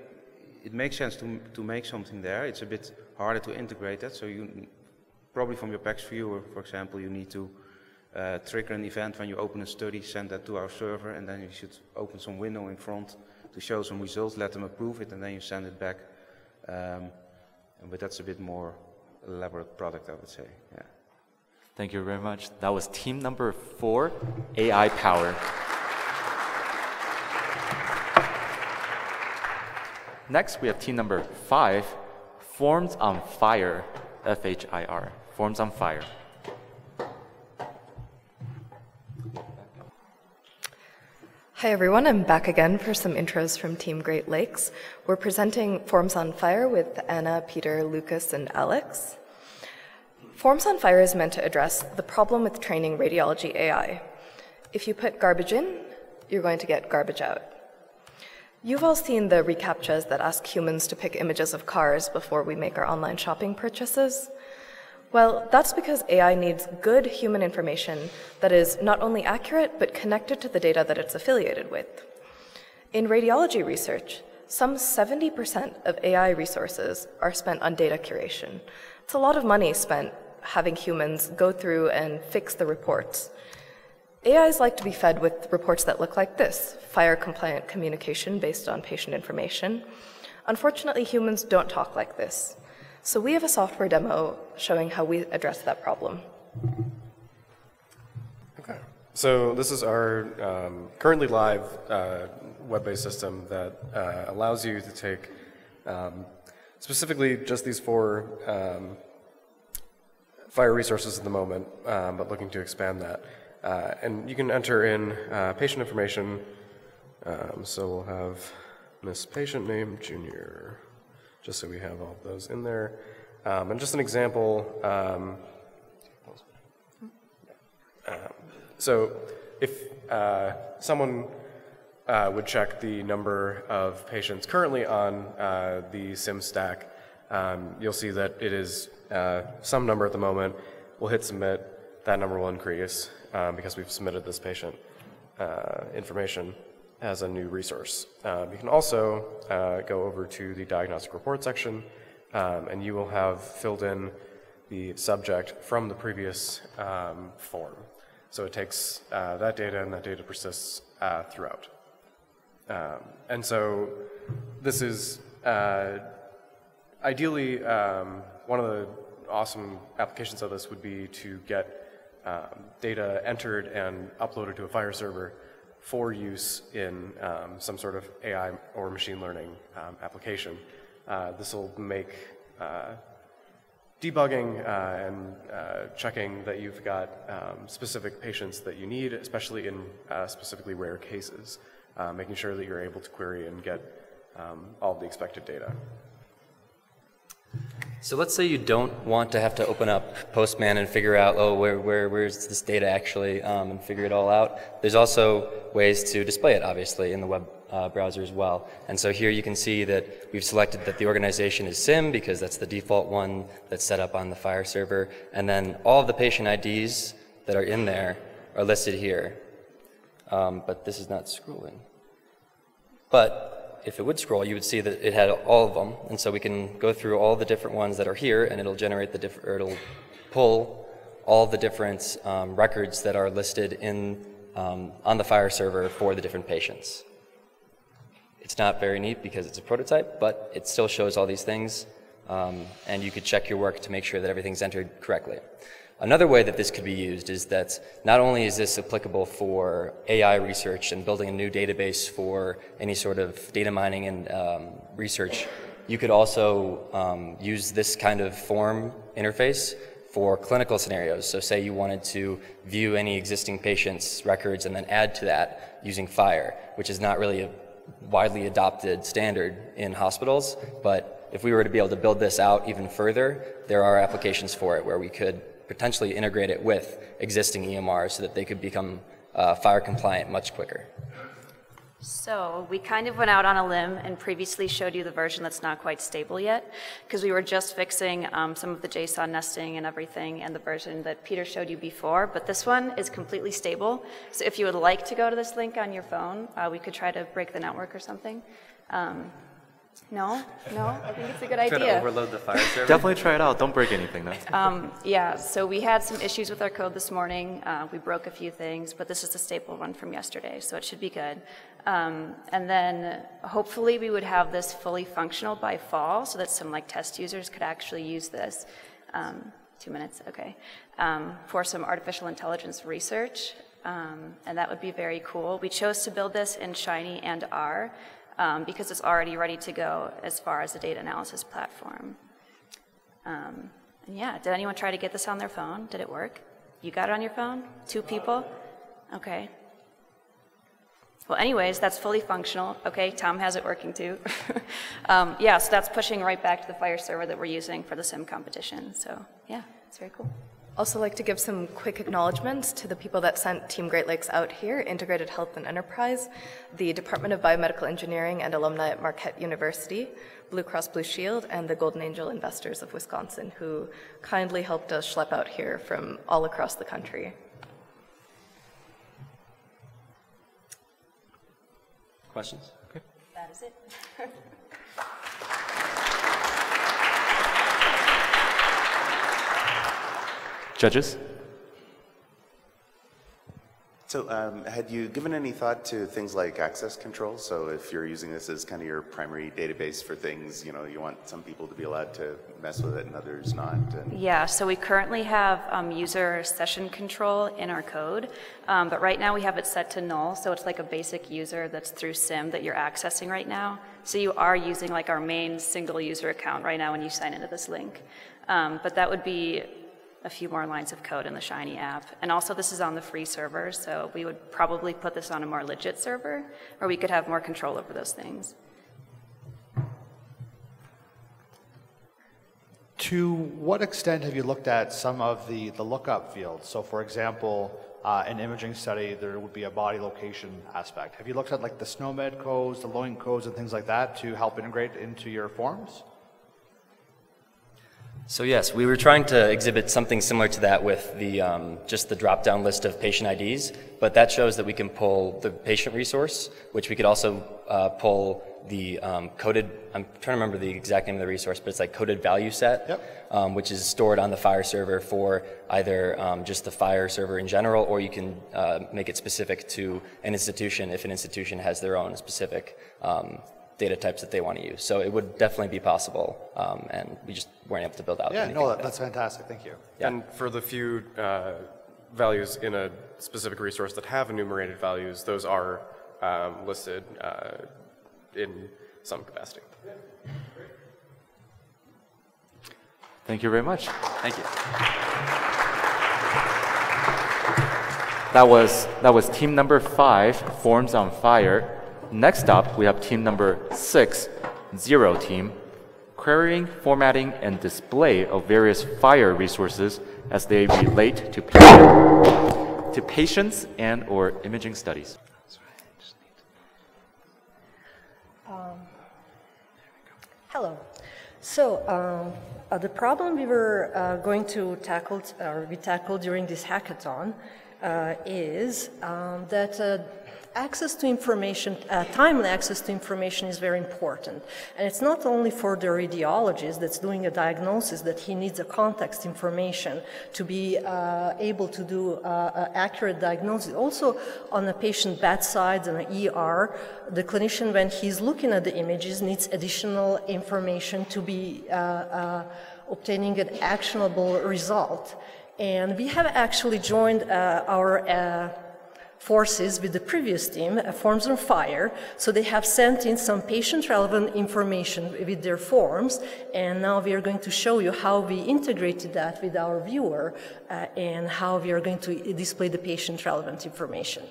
it makes sense to make something there. It's a bit harder to integrate that, so you probably from your PACS viewer, for example, you need to trigger an event when you open a study, send that to our server, and then you should open some window in front to show some results, let them approve it, and then you send it back. But that's a bit more elaborate product, I would say. Yeah. Thank you very much. That was team number 4, AI Power. Next, we have team number 5, Forms on Fire, FHIR, Forms on Fire. Hi everyone, I'm back again for some intros from Team Great Lakes. We're presenting Forms on Fire with Anna, Peter, Lucas, and Alex. Forms on Fire is meant to address the problem with training radiology AI. If you put garbage in, you're going to get garbage out. You've all seen the reCAPTCHAs that ask humans to pick images of cars before we make our online shopping purchases. Well, that's because AI needs good human information that is not only accurate, but connected to the data that it's affiliated with. In radiology research, some 70% of AI resources are spent on data curation. It's a lot of money spent having humans go through and fix the reports. AIs like to be fed with reports that look like this, FHIR-compliant communication based on patient information. Unfortunately, humans don't talk like this. So we have a software demo showing how we address that problem. Okay, so this is our currently live web-based system that allows you to take specifically just these 4 FHIR resources at the moment, but looking to expand that. And you can enter in patient information. So we'll have Miss Patient Name Junior, just so we have all of those in there. And just an example, so if someone would check the number of patients currently on the SIIM stack, you'll see that it is some number at the moment. We'll hit submit, that number will increase because we've submitted this patient information as a new resource. You can also go over to the diagnostic report section, and you will have filled in the subject from the previous form. So it takes that data, and that data persists throughout. And so this is ideally one of the awesome applications of this would be to get data entered and uploaded to a FHIR server for use in some sort of AI or machine learning application. This will make debugging and checking that you've got specific patients that you need, especially in specifically rare cases, making sure that you're able to query and get all of the expected data. So let's say you don't want to have to open up Postman and figure out, oh, where's this data actually, and figure it all out. There's also ways to display it, obviously, in the web browser as well. And so here you can see that we've selected that the organization is SIIM because that's the default one that's set up on the Fire server. And then all of the patient IDs that are in there are listed here. But this is not scrolling. But if it would scroll, you would see that it had all of them. And so we can go through all the different ones that are here, and it'll generate it'll pull all the different records that are listed in on the Fire server for the different patients. It's not very neat because it's a prototype, but it still shows all these things, and you could check your work to make sure that everything's entered correctly. Another way that this could be used is that not only is this applicable for AI research and building a new database for any sort of data mining and research, you could also use this kind of form interface for clinical scenarios. So say you wanted to view any existing patient's records and then add to that using Fire, which is not really a widely adopted standard in hospitals, but if we were to be able to build this out even further, there are applications for it where we could potentially integrate it with existing EMRs so that they could become Fire compliant much quicker. So we kind of went out on a limb and previously showed you the version that's not quite stable yet, because we were just fixing some of the JSON nesting and everything and the version that Peter showed you before, but this one is completely stable. So if you would like to go to this link on your phone, we could try to break the network or something. No, I think it's a good idea. Try to overload the Fire server? Definitely try it out. Don't break anything, though. Yeah, so we had some issues with our code this morning. We broke a few things, but this is the stable one from yesterday, so it should be good. And then hopefully we would have this fully functional by fall so that some test users could actually use this. 2 minutes, okay. For some artificial intelligence research, and that would be very cool. We chose to build this in Shiny and R, because it's already ready to go as far as the data analysis platform. And yeah, did anyone try to get this on their phone? Did it work? You got it on your phone? 2 people? Okay. Well, anyways, that's fully functional. Okay, Tom has it working too. Yeah, so that's pushing right back to the Fire server that we're using for the SIIM competition. So yeah, it's very cool. Also like to give some quick acknowledgments to the people that sent Team Great Lakes out here, Integrated Health and Enterprise, the Department of Biomedical Engineering and alumni at Marquette University, Blue Cross Blue Shield, and the Golden Angel Investors of Wisconsin, who kindly helped us schlep out here from all across the country. Questions? Okay. That is it. Judges? So had you given any thought to things like access control? So if you're using this as kind of your primary database for things, you want some people to be allowed to mess with it and others not. And Yeah, so we currently have user session control in our code, but right now we have it set to null, so it's like a basic user that's through SIIM that you're accessing right now. So you are using our main single user account right now when you sign into this link. But that would be a few more lines of code in the Shiny app. And also this is on the free server, so we would probably put this on a more legit server, or we could have more control over those things. To what extent have you looked at some of the lookup fields? So for example, in imaging study, there would be a body location aspect. Have you looked at the SNOMED codes, the LOINC codes, and things like that to help integrate into your forms? So yes, we were trying to exhibit something similar to that with the just the drop-down list of patient IDs, but that shows that we can pull the patient resource, which we could also pull the coded, I'm trying to remember the exact name of the resource, but it's coded value set, yep. Which is stored on the Fire server for either just the Fire server in general, or you can make it specific to an institution if an institution has their own specific data types that they want to use. So it would definitely be possible, and we just weren't able to build out anything like that's fantastic. Thank you. Yeah. And for the few values in a specific resource that have enumerated values, those are listed in some capacity. Thank you very much. Thank you. That was team number 5, Forms on Fire. Next up, we have team number 6, Zero Team, querying, formatting, and display of various FHIR resources as they relate to patients and or imaging studies. Hello. So the problem we were going to tackle, we tackled during this hackathon is that access to information, timely access to information is very important. And it's not only for the radiologist that's doing a diagnosis that he needs a context information to be able to do accurate diagnosis. Also on a patient bedside and an ER, the clinician, when he's looking at the images, needs additional information to be obtaining an actionable result. And we have actually joined our forces with the previous team, Forms on Fire. So they have sent in some patient-relevant information with their forms, and now we are going to show you how we integrated that with our viewer and how we are going to display the patient-relevant information.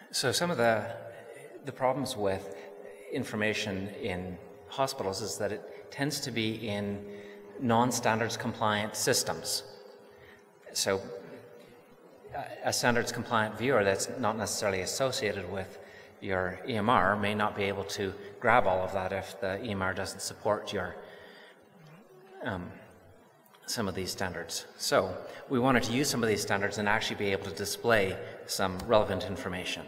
So some of the problems with information in hospitals is that it tends to be in non-standards compliant systems. So a standards compliant viewer that's not necessarily associated with your EMR may not be able to grab all of that if the EMR doesn't support your some of these standards. So we wanted to use some of these standards and actually be able to display some relevant information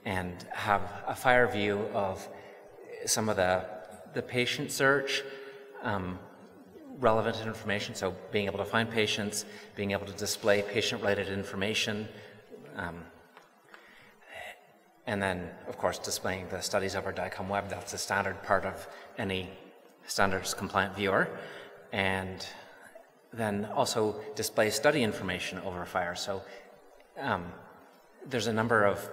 and have a FHIR view of some of the patient search, relevant information, so being able to find patients, being able to display patient-related information, and then, of course, displaying the studies over DICOM Web. That's a standard part of any standards-compliant viewer. And then also display study information over FHIR. So there's a number of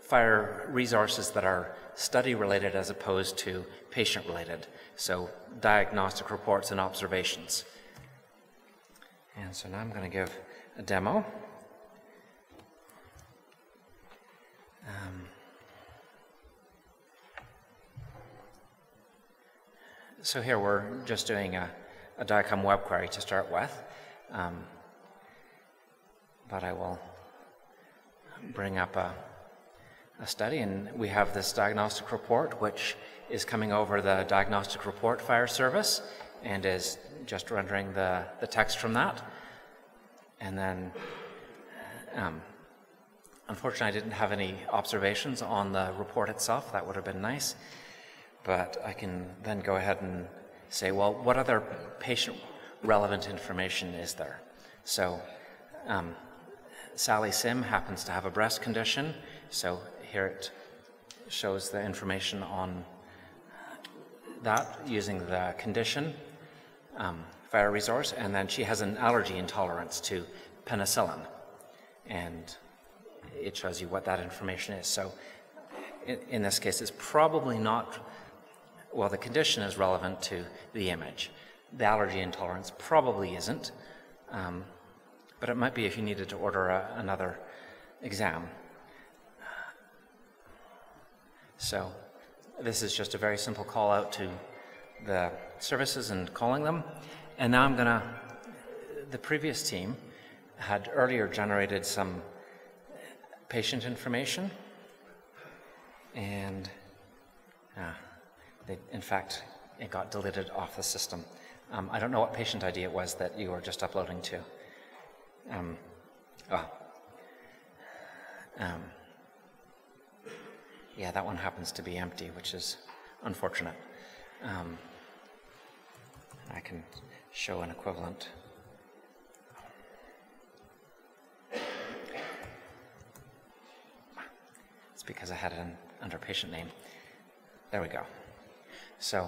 FHIR resources that are study-related as opposed to patient-related. So diagnostic reports and observations. And so now I'm going to give a demo. So here we're just doing a DICOM web query to start with. But I will bring up a study, and we have this diagnostic report which is coming over the diagnostic report FHIR service and is just rendering the text from that. And then unfortunately I didn't have any observations on the report itself. That would have been nice, but I can then go ahead and say, well, what other patient relevant information is there? So SIIM happens to have a breast condition, so here it shows the information on that using the condition FHIR resource, and then she has an allergy intolerance to penicillin, and it shows you what that information is. So in this case, it's probably not, well, the condition is relevant to the image. The allergy intolerance probably isn't, but it might be if you needed to order another exam. So this is just a very simple call out to the services and calling them. And now I'm gonna, the previous team had earlier generated some patient information, and in fact, it got deleted off the system. I don't know what patient ID it was that you were just uploading to. Yeah, that one happens to be empty, which is unfortunate. I can show an equivalent. It's because I had it under patient name. There we go. So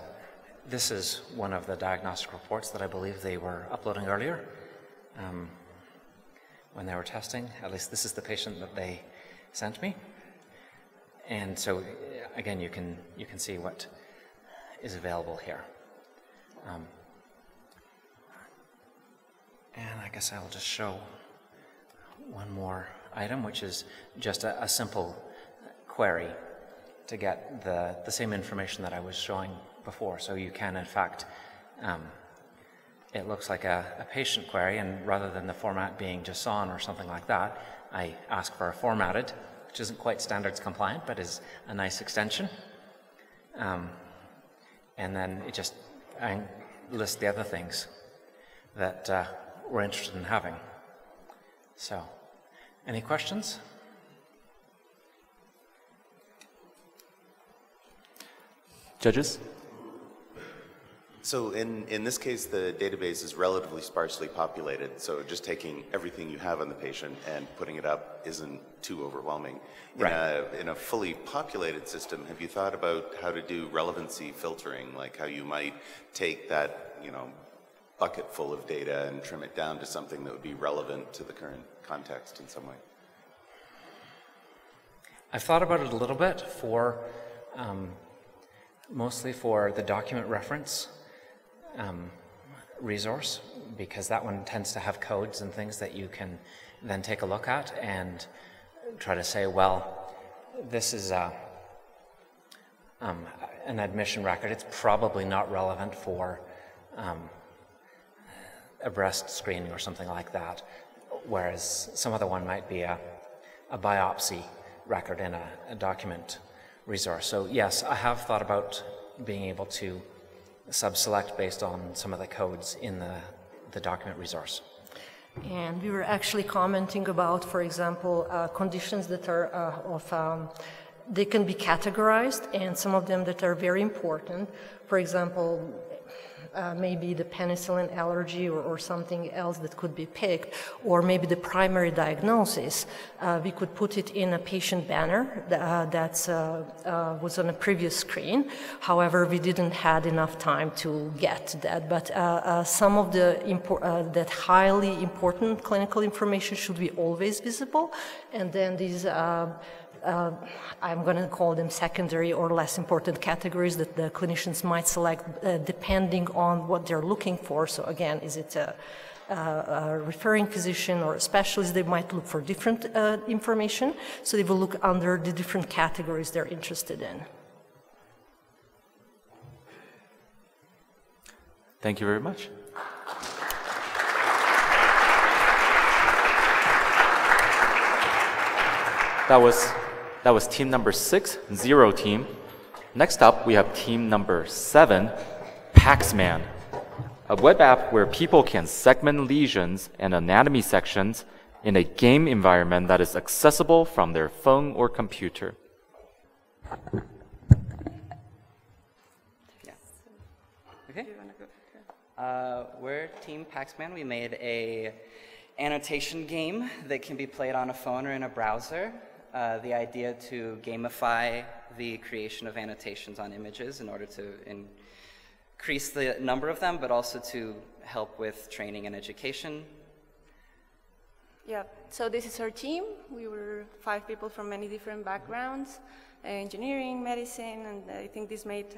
this is one of the diagnostic reports that I believe they were uploading earlier when they were testing. At least this is the patient that they sent me. And so again, you can see what is available here. And I guess I'll just show one more item, which is just a simple query to get the same information that I was showing before. So you can, in fact, it looks like a patient query, and rather than the format being JSON or something like that, I ask for a formatted, which isn't quite standards compliant, but is a nice extension. And then it just lists the other things that we're interested in having. So, any questions? Judges? So in this case, the database is relatively sparsely populated, so just taking everything you have on the patient and putting it up isn't too overwhelming. In a fully populated system, have you thought about how to do relevancy filtering, like how you might take that, bucket full of data and trim it down to something that would be relevant to the current context in some way? I've thought about it a little bit for, mostly for the document reference resource, because that one tends to have codes and things that you can then take a look at and try to say, well, this is an admission record. It's probably not relevant for a breast screening or something like that, whereas some other one might be a biopsy record in a document resource. So yes, I have thought about being able to sub-select based on some of the codes in the document resource. And we were actually commenting about, for example, conditions that are they can be categorized, and some of them that are very important. For example, maybe the penicillin allergy or something else that could be picked, or maybe the primary diagnosis. We could put it in a patient banner that was on a previous screen. However, we didn't had enough time to get to that. But some of the that highly important clinical information should be always visible, and then these I'm going to call them secondary or less important categories that the clinicians might select depending on what they're looking for. So again, is it a referring physician or a specialist? They might look for different information, so they will look under the different categories they're interested in. Thank you very much. That was team number 6, 0 team. Next up, we have team number 7, Paxman, a web app where people can segment lesions and anatomy sections in a game environment that is accessible from their phone or computer. Okay. We're Team Paxman. We made a annotation game that can be played on a phone or in a browser. The idea to gamify the creation of annotations on images in order to increase the number of them, but also to help with training and education. Yeah, so this is our team. We were 5 people from many different backgrounds, engineering, medicine, and I think this made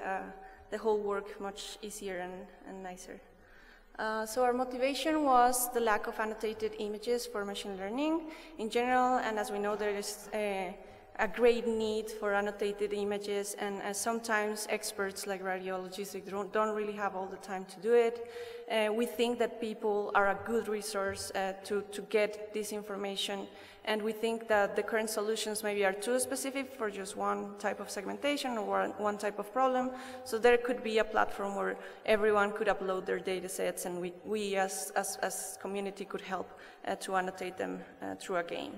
the whole work much easier and nicer. So our motivation was the lack of annotated images for machine learning in general, and as we know, there is a great need for annotated images, and sometimes experts like radiologists don't really have all the time to do it. We think that people are a good resource to get this information, and we think that the current solutions maybe are too specific for just one type of segmentation or one type of problem. So there could be a platform where everyone could upload their data sets, and we as community could help to annotate them through a game.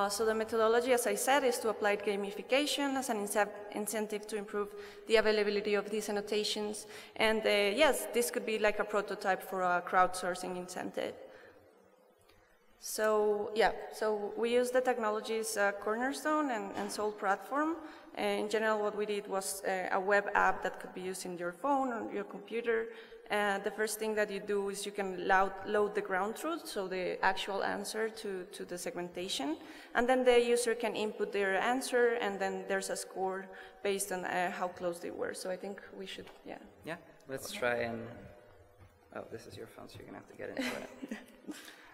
So the methodology, as I said, is to apply gamification as an incentive to improve the availability of these annotations. And yes, this could be like a prototype for a crowdsourcing incentive. So yeah, so we use the technology's Cornerstone and Soul platform. And in general, what we did was a web app that could be used in your phone or your computer. The first thing that you do is you can load the ground truth, so the actual answer to the segmentation. And then the user can input their answer, and then there's a score based on how close they were. So I think we should, yeah. Yeah, let's try and, oh, this is your phone, so you're going to have to get into it.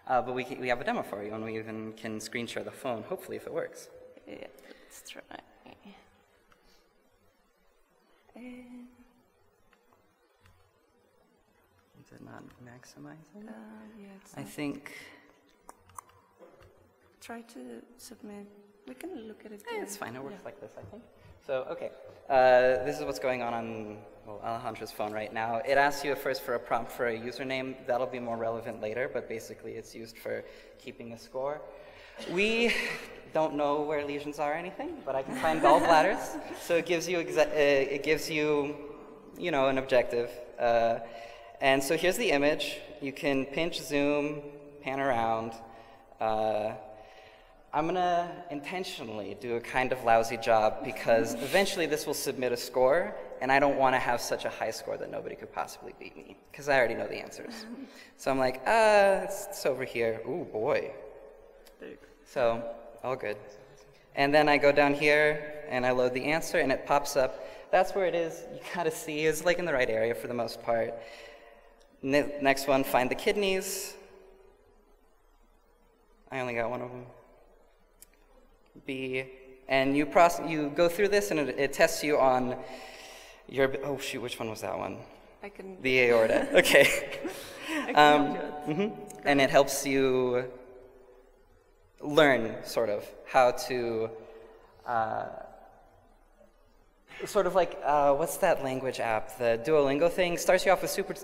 But we have a demo for you, and we even can screen share the phone, hopefully, if it works. Yeah, let's try. Is it not maximizing? Yeah, I think. Try to submit. We can look at it. It's fine. It works like this, I think. So, okay. This is what's going on well, Alejandra's phone right now. It asks you first for a prompt for a username. That'll be more relevant later, but basically it's used for keeping a score. We don't know where lesions are or anything, but I can find gallbladders. So it gives you, you know, an objective. And so here's the image. You can pinch, zoom, pan around. I'm going to intentionally do a kind of lousy job because eventually this will submit a score, and I don't want to have such a high score that nobody could possibly beat me because I already know the answers. So I'm like, it's over here. Ooh, boy. So, all good. And then I go down here, and I load the answer, and it pops up. That's where it is. You got to see. It's like in the right area for the most part. Next one, find the kidneys. I only got one of them. B, and you go through this, and it tests you on your, oh shoot, which one was that one? I can. The aorta, okay. I can help you. And it helps you learn, sort of, how to, sort of like, what's that language app? The Duolingo thing starts you off with super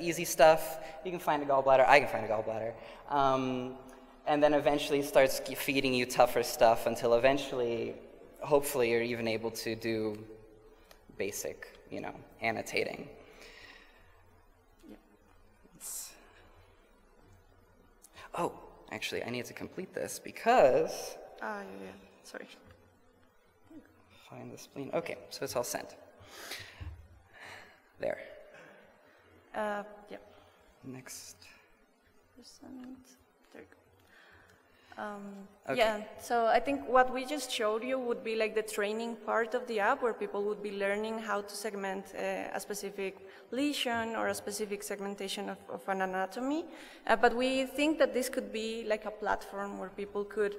easy stuff. You can find a gallbladder, I can find a gallbladder. And then eventually starts feeding you tougher stuff until eventually, hopefully, you're even able to do basic, you know, annotating. Yep. Oh, actually, I need to complete this because... yeah, sorry. Find the spleen. Okay, so it's all sent. There. Yep. Next. Percent. There you go. Okay. Yeah, so I think what we just showed you would be like the training part of the app where people would be learning how to segment a specific lesion or a specific segmentation of an anatomy. But we think that this could be like a platform where people could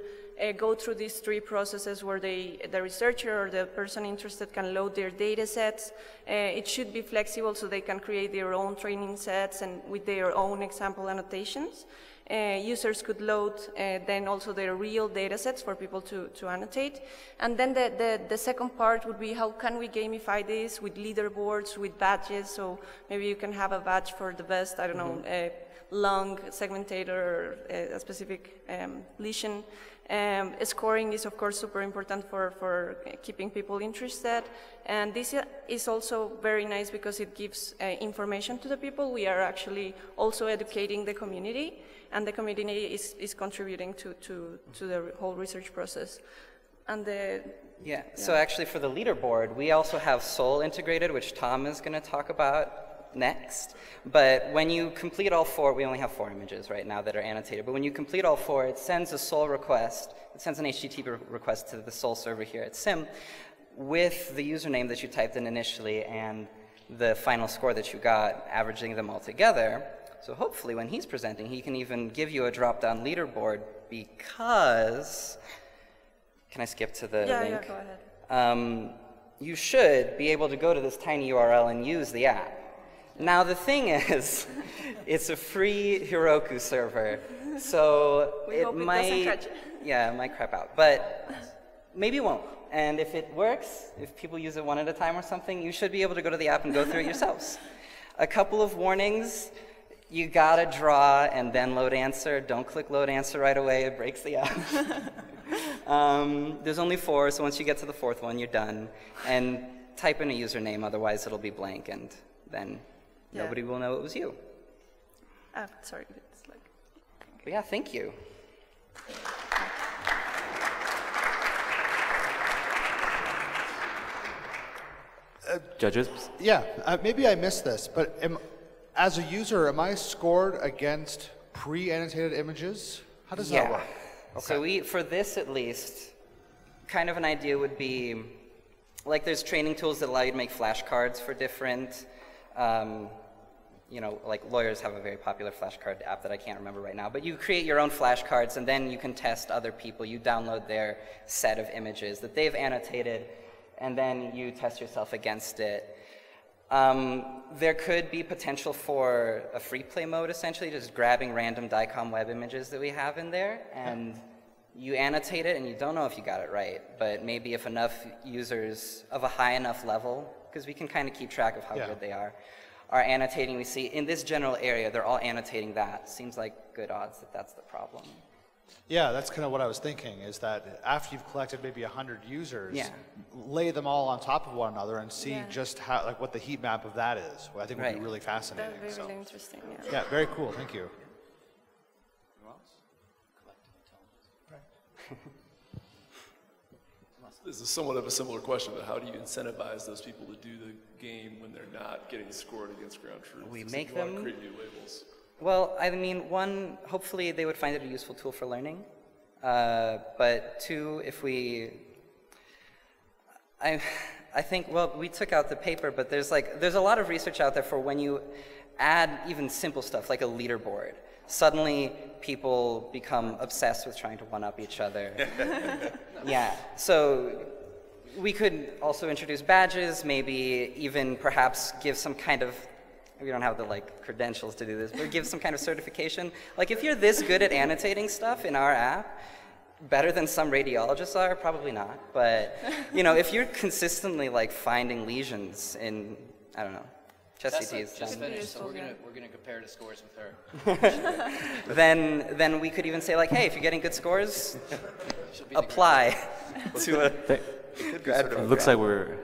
go through these three processes where the researcher or the person interested can load their data sets. It should be flexible so they can create their own training sets and with their own example annotations. Users could load then also their real data sets for people to annotate. And then the second part would be how can we gamify this with leaderboards, with badges. So maybe you can have a badge for the best, I don't know, lung segmentator or a specific lesion. Scoring is, of course, super important for keeping people interested. And this is also very nice because it gives information to the people. We are actually also educating the community, and the community is contributing to the whole research process. And yeah, so actually for the leaderboard, we also have Soul integrated, which Tom is going to talk about next. But when you complete all four, we only have 4 images right now that are annotated, but when you complete all 4, it sends a Soul request, it sends an HTTP request to the Soul server here at SIIM with the username that you typed in initially and the final score that you got, averaging them all together. So hopefully when he's presenting, he can even give you a drop-down leaderboard because, can I skip to the link? Yeah, go ahead. You should be able to go to this tiny URL and use the app. Now the thing is, it's a free Heroku server, so it might, yeah, it might crap out, but maybe it won't. And if it works, if people use it one at a time or something, you should be able to go to the app and go through it yourselves. A couple of warnings. You gotta draw and then load answer. Don't click load answer right away, it breaks the app. There's only 4, so once you get to the 4th one, you're done. And type in a username, otherwise it'll be blank, and then nobody will know it was you. Sorry, it's like... But yeah, thank you. Judges? Yeah, maybe I missed this, but as a user, am I scored against pre-annotated images? How does that work? So for this at least, kind of an idea would be, like there's training tools that allow you to make flashcards for different, like lawyers have a very popular flashcard app that I can't remember right now, but you create your own flashcards and then you can test other people. You download their set of images that they've annotated and then you test yourself against it. There could be potential for a free play mode, essentially, just grabbing random DICOM web images that we have in there, and you annotate it, and you don't know if you got it right, but maybe if enough users of a high enough level, because we can kind of keep track of how good they are annotating, we see in this general area, they're all annotating that. Seems like good odds that that's the problem. Yeah, that's kind of what I was thinking, is that after you've collected maybe 100 users, lay them all on top of one another and see just how, like, what the heat map of that is. Well, I think would be really fascinating. That would be really interesting, Yeah, very cool. Thank you. This is somewhat of a similar question, but how do you incentivize those people to do the game when they're not getting scored against ground truth? We So make you wanna them create new labels. Well, I mean, one, hopefully they would find it a useful tool for learning. But two, if I think, well, we took out the paper, but there's a lot of research out there for when you add even simple stuff like a leaderboard. Suddenly people become obsessed with trying to one-up each other. Yeah, so we could also introduce badges, maybe even perhaps give some kind of, we don't have the credentials to do this, but give some kind of certification. Like if you're this good at annotating stuff in our app, better than some radiologists are, probably not. But if you're consistently finding lesions in, I don't know, chest CTs, just finished, so we're gonna compare the scores with her. then we could even say hey, if you're getting good scores, apply to a grad program. It looks like we're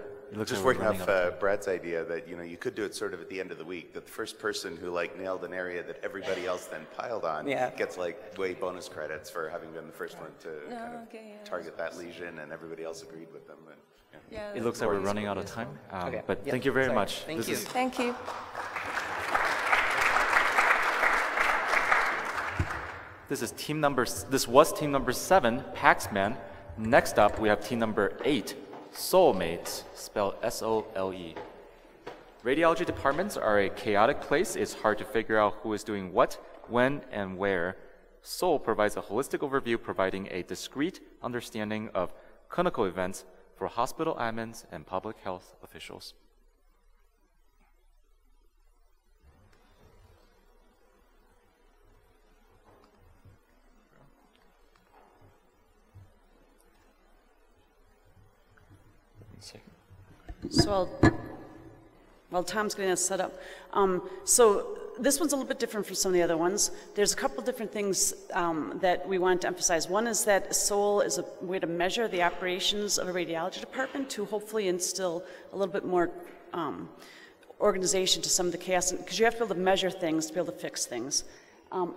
just working off Brad's idea that you could do it sort of at the end of the week, that the first person who nailed an area that everybody else then piled on gets way bonus credits for having been the first one to target that lesion, and everybody else agreed with them. And, it looks like we're running out of time, but thank you very much. Thank you. Thank you. This was team number 7, Paxman. Next up, we have team number 8, Soulmates, spelled S-O-L-E. Radiology departments are a chaotic place. It's hard to figure out who is doing what, when, and where. Soul provides a holistic overview, providing a discrete understanding of clinical events for hospital admins and public health officials. So while Tom's getting that set up, so this one's a little bit different from some of the other ones. There's a couple different things that we want to emphasize. One is that SOUL is a way to measure the operations of a radiology department to hopefully instill a little bit more organization to some of the chaos, because you have to be able to measure things to be able to fix things.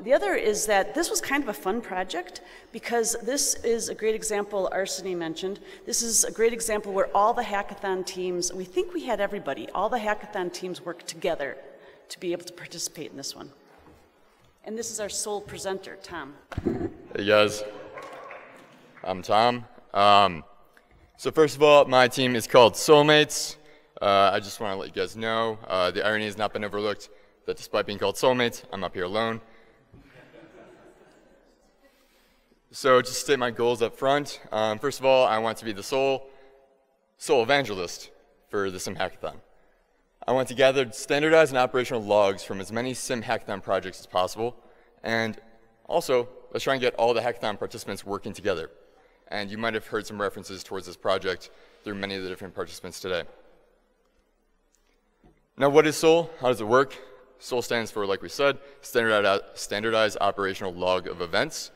The other is that this was kind of a fun project because this is a great example, Arseny mentioned, this is a great example where all the hackathon teams, we think we had everybody, all the hackathon teams worked together to be able to participate in this one. And this is our sole presenter, Tom. Hey guys, I'm Tom. So first of all, my team is called Soulmates. I just want to let you guys know, the irony has not been overlooked that despite being called Soulmates, I'm up here alone. So just to state my goals up front, first of all, I want to be the soul evangelist for the SIIM Hackathon. I want to gather standardized and operational logs from as many SIIM Hackathon projects as possible, and also, let's try and get all the Hackathon participants working together. And you might have heard some references towards this project through many of the different participants today. Now, what is SOUL? How does it work? SOUL stands for, like we said, Standardized Operational Log of Events.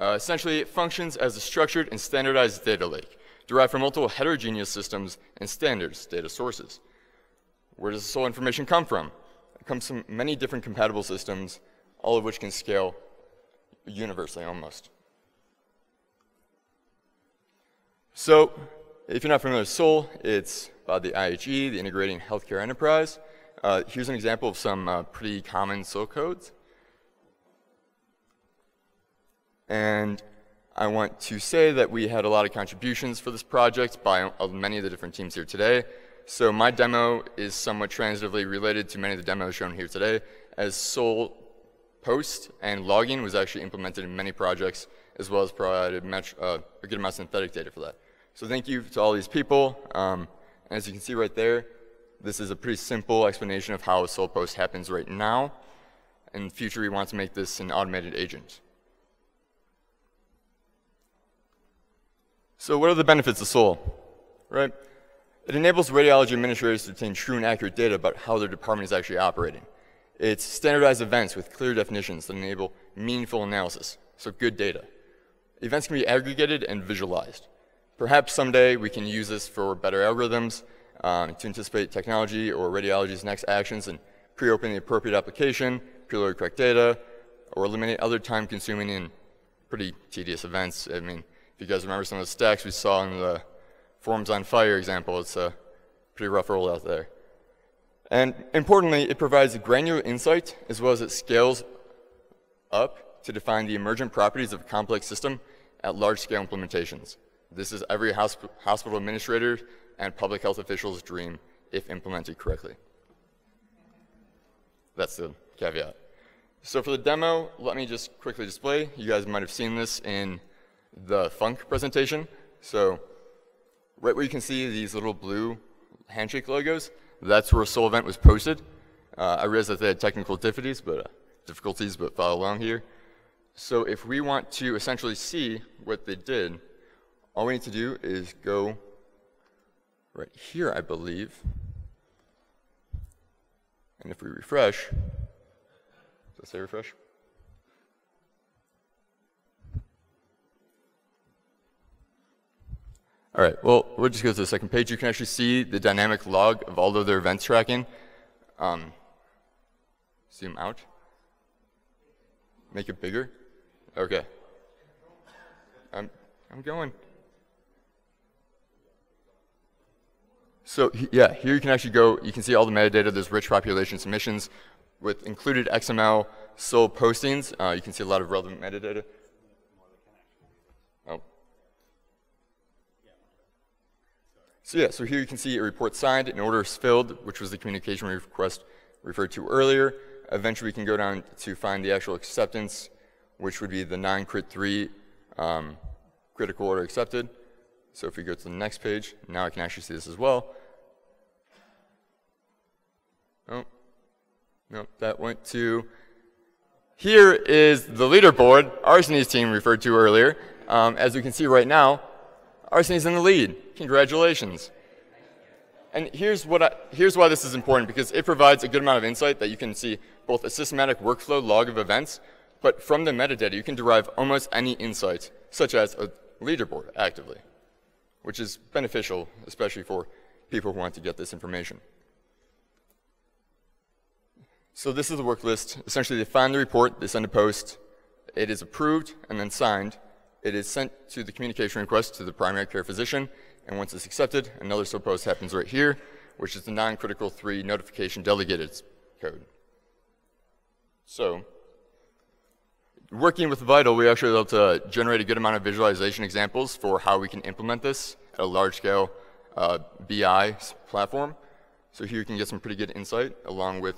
Essentially, it functions as a structured and standardized data lake, derived from multiple heterogeneous systems and standards data sources. Where does the SOUL information come from? It comes from many different compatible systems, all of which can scale universally almost. So, if you're not familiar with SOUL, it's by the IHE, the Integrating Healthcare Enterprise. Here's an example of some pretty common SOL codes. And I want to say that we had a lot of contributions for this project by many of the different teams here today. So my demo is somewhat transitively related to many of the demos shown here today, as SOL post and logging was actually implemented in many projects, as well as provided a good amount of synthetic data for that. So thank you to all these people. As you can see right there, this is a pretty simple explanation of how a SOL post happens right now. In the future, we want to make this an automated agent. So what are the benefits of SOL, right? It enables radiology administrators to obtain true and accurate data about how their department is actually operating. It's standardized events with clear definitions that enable meaningful analysis, so good data. Events can be aggregated and visualized. Perhaps someday we can use this for better algorithms to anticipate technology or radiology's next actions and pre-open the appropriate application, preload correct data, or eliminate other time-consuming and pretty tedious events. I mean, if you guys remember some of the stacks we saw in the Forms on Fire example, it's a pretty rough roll out there. And importantly, it provides granular insight as well as it scales up to define the emergent properties of a complex system at large-scale implementations. This is every hospital administrator and public health official's dream if implemented correctly. That's the caveat. So for the demo, let me just quickly display. You guys might have seen this in the Funk presentation. So right where you can see these little blue handshake logos, that's where a SOL event was posted. I realize that they had technical difficulties, but follow along here. So if we want to essentially see what they did, all we need to do is go right here, I believe. And if we refresh, does it say refresh? All right, well, we'll just go to the second page. You can actually see the dynamic log of all of their events tracking. Zoom out. Make it bigger. Okay. I'm going. So yeah, here you can actually go, you can see all the metadata. There's rich population submissions with included XML SOL postings. You can see a lot of relevant metadata. Oh. So yeah, so here you can see a report signed, an order is filled, which was the communication request referred to earlier. Eventually we can go down to find the actual acceptance, which would be the 9-crit3 critical order accepted. So if we go to the next page, now I can actually see this as well. Oh, no, that went to, here is the leaderboard Arseni's team referred to earlier. As we can see right now, Arseni's in the lead. Congratulations. And here's why this is important, because it provides a good amount of insight that you can see both a systematic workflow log of events, but from the metadata you can derive almost any insight, such as a leaderboard actively, which is beneficial, especially for people who want to get this information. So this is the work list. Essentially, they find the report, they send a post, it is approved and then signed. It is sent to the communication request to the primary care physician, and once it's accepted, another SOL post happens right here, which is the non-critical 3 notification delegated code. So, working with Vital, we actually were able to generate a good amount of visualization examples for how we can implement this at a large-scale BI platform. So here you can get some pretty good insight, along with,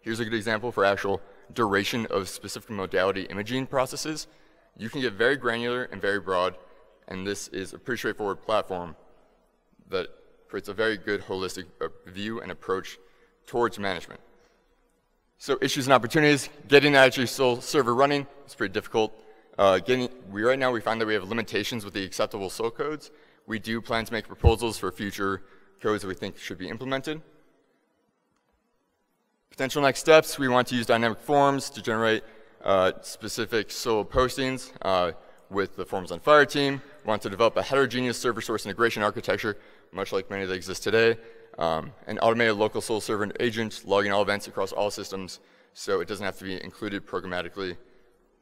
here's a good example for actual duration of specific modality imaging processes. You can get very granular and very broad, and this is a pretty straightforward platform that creates a very good holistic view and approach towards management. So issues and opportunities, getting the actual SOL server running is pretty difficult. Right now we find that we have limitations with the acceptable SOL codes. We do plan to make proposals for future codes that we think should be implemented. Potential next steps, we want to use dynamic forms to generate specific SOL postings with the Forms on Fire team. We want to develop a heterogeneous server source integration architecture, much like many that exist today. An automated local SOL server agent logging all events across all systems, so it doesn't have to be included programmatically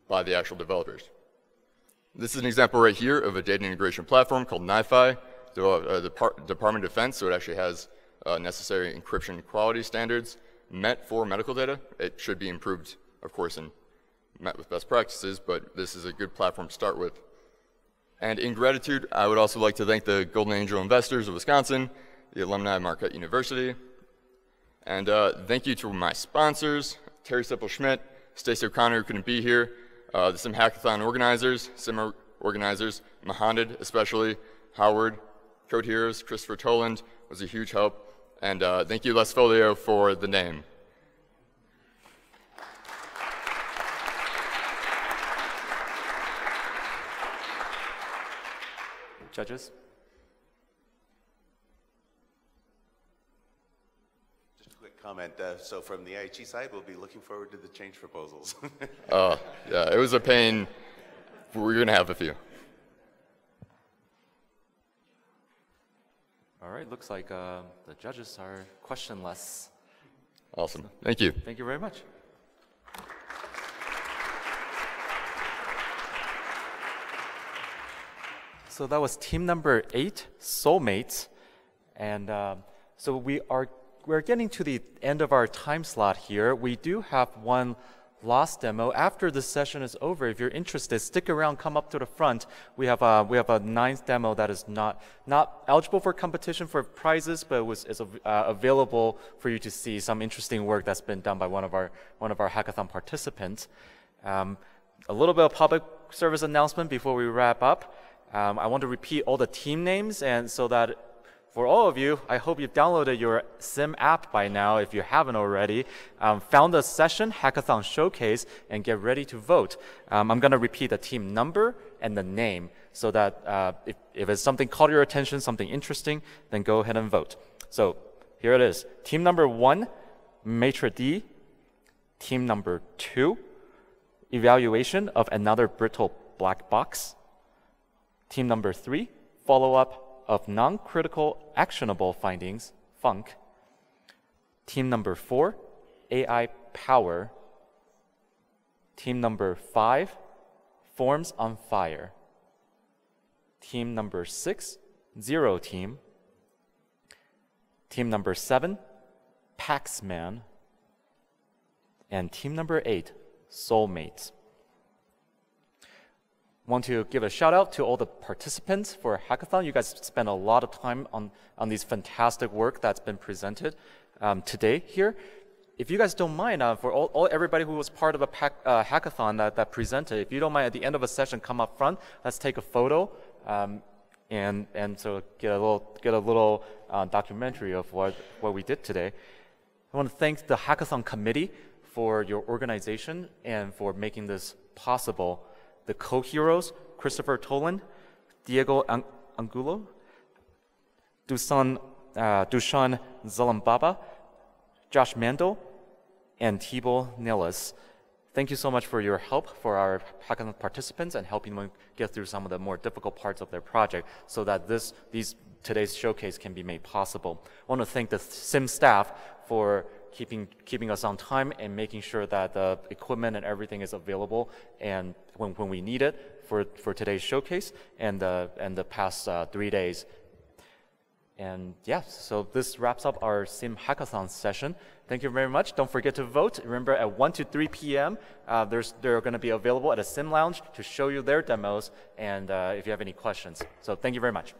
by the actual developers. This is an example right here of a data integration platform called NiFi. Department of Defense, so it actually has necessary encryption quality standards met for medical data. It should be improved, of course, and met with best practices, but this is a good platform to start with. And in gratitude, I would also like to thank the Golden Angel Investors of Wisconsin, the alumni of Marquette University, and thank you to my sponsors, Terry Sippel-Schmidt, Stacey O'Connor, who couldn't be here, the SIIM Hackathon organizers, SIIM organizers, Mohammed especially, Howard, Code Heroes, Christopher Toland was a huge help, and thank you, Les Folio, for the name. Judges? Just a quick comment. So from the IHE side, we'll be looking forward to the change proposals. Yeah, it was a pain. We're going to have a few. All right, looks like the judges are questionless. Awesome. Thank you. Thank you very much. So that was team number 8, Soulmates. And so we're getting to the end of our time slot here. We do have one last demo. After this session is over, if you're interested, stick around, come up to the front. We have a 9th demo that is not eligible for competition for prizes, but is available for you to see some interesting work that's been done by one of our hackathon participants. A little bit of public service announcement before we wrap up. I want to repeat all the team names, and so that for all of you, I hope you've downloaded your SIIM app by now if you haven't already. Found the session, Hackathon Showcase, and get ready to vote. I'm going to repeat the team number and the name so that if it's something caught your attention, something interesting, then go ahead and vote. So here it is. Team number 1, Maitre D. Team number 2, Evaluation of Another Brittle Black Box. Team number 3, Follow-up of Non-Critical Actionable Findings, FUNC. Team number 4, AI Power. Team number 5, Forms on Fire. Team number 6, Zero Team. Team number 7, Paxman. And team number 8, Soulmates. Want to give a shout out to all the participants for Hackathon. You guys spent a lot of time on these fantastic work that's been presented today here. If you guys don't mind, for everybody who was part of a hackathon that presented, if you don't mind, at the end of a session, come up front. Let's take a photo, and so get a little documentary of what we did today. I want to thank the Hackathon committee for your organization and for making this possible. The co-heroes, Christopher Toland, Diego Angulo, Dusan Zalambaba, Josh Mandel, and Thibault Nelis. Thank you so much for your help for our hackathon participants and helping them get through some of the more difficult parts of their project so that today's showcase can be made possible. I want to thank the SIIM staff for keeping us on time and making sure that the equipment and everything is available and when we need it for today's showcase and the past 3 days. And yeah, so this wraps up our SIIM Hackathon session. Thank you very much. Don't forget to vote. Remember, at 1 to 3 p.m., they're going to be available at a SIIM Lounge to show you their demos and if you have any questions. So thank you very much.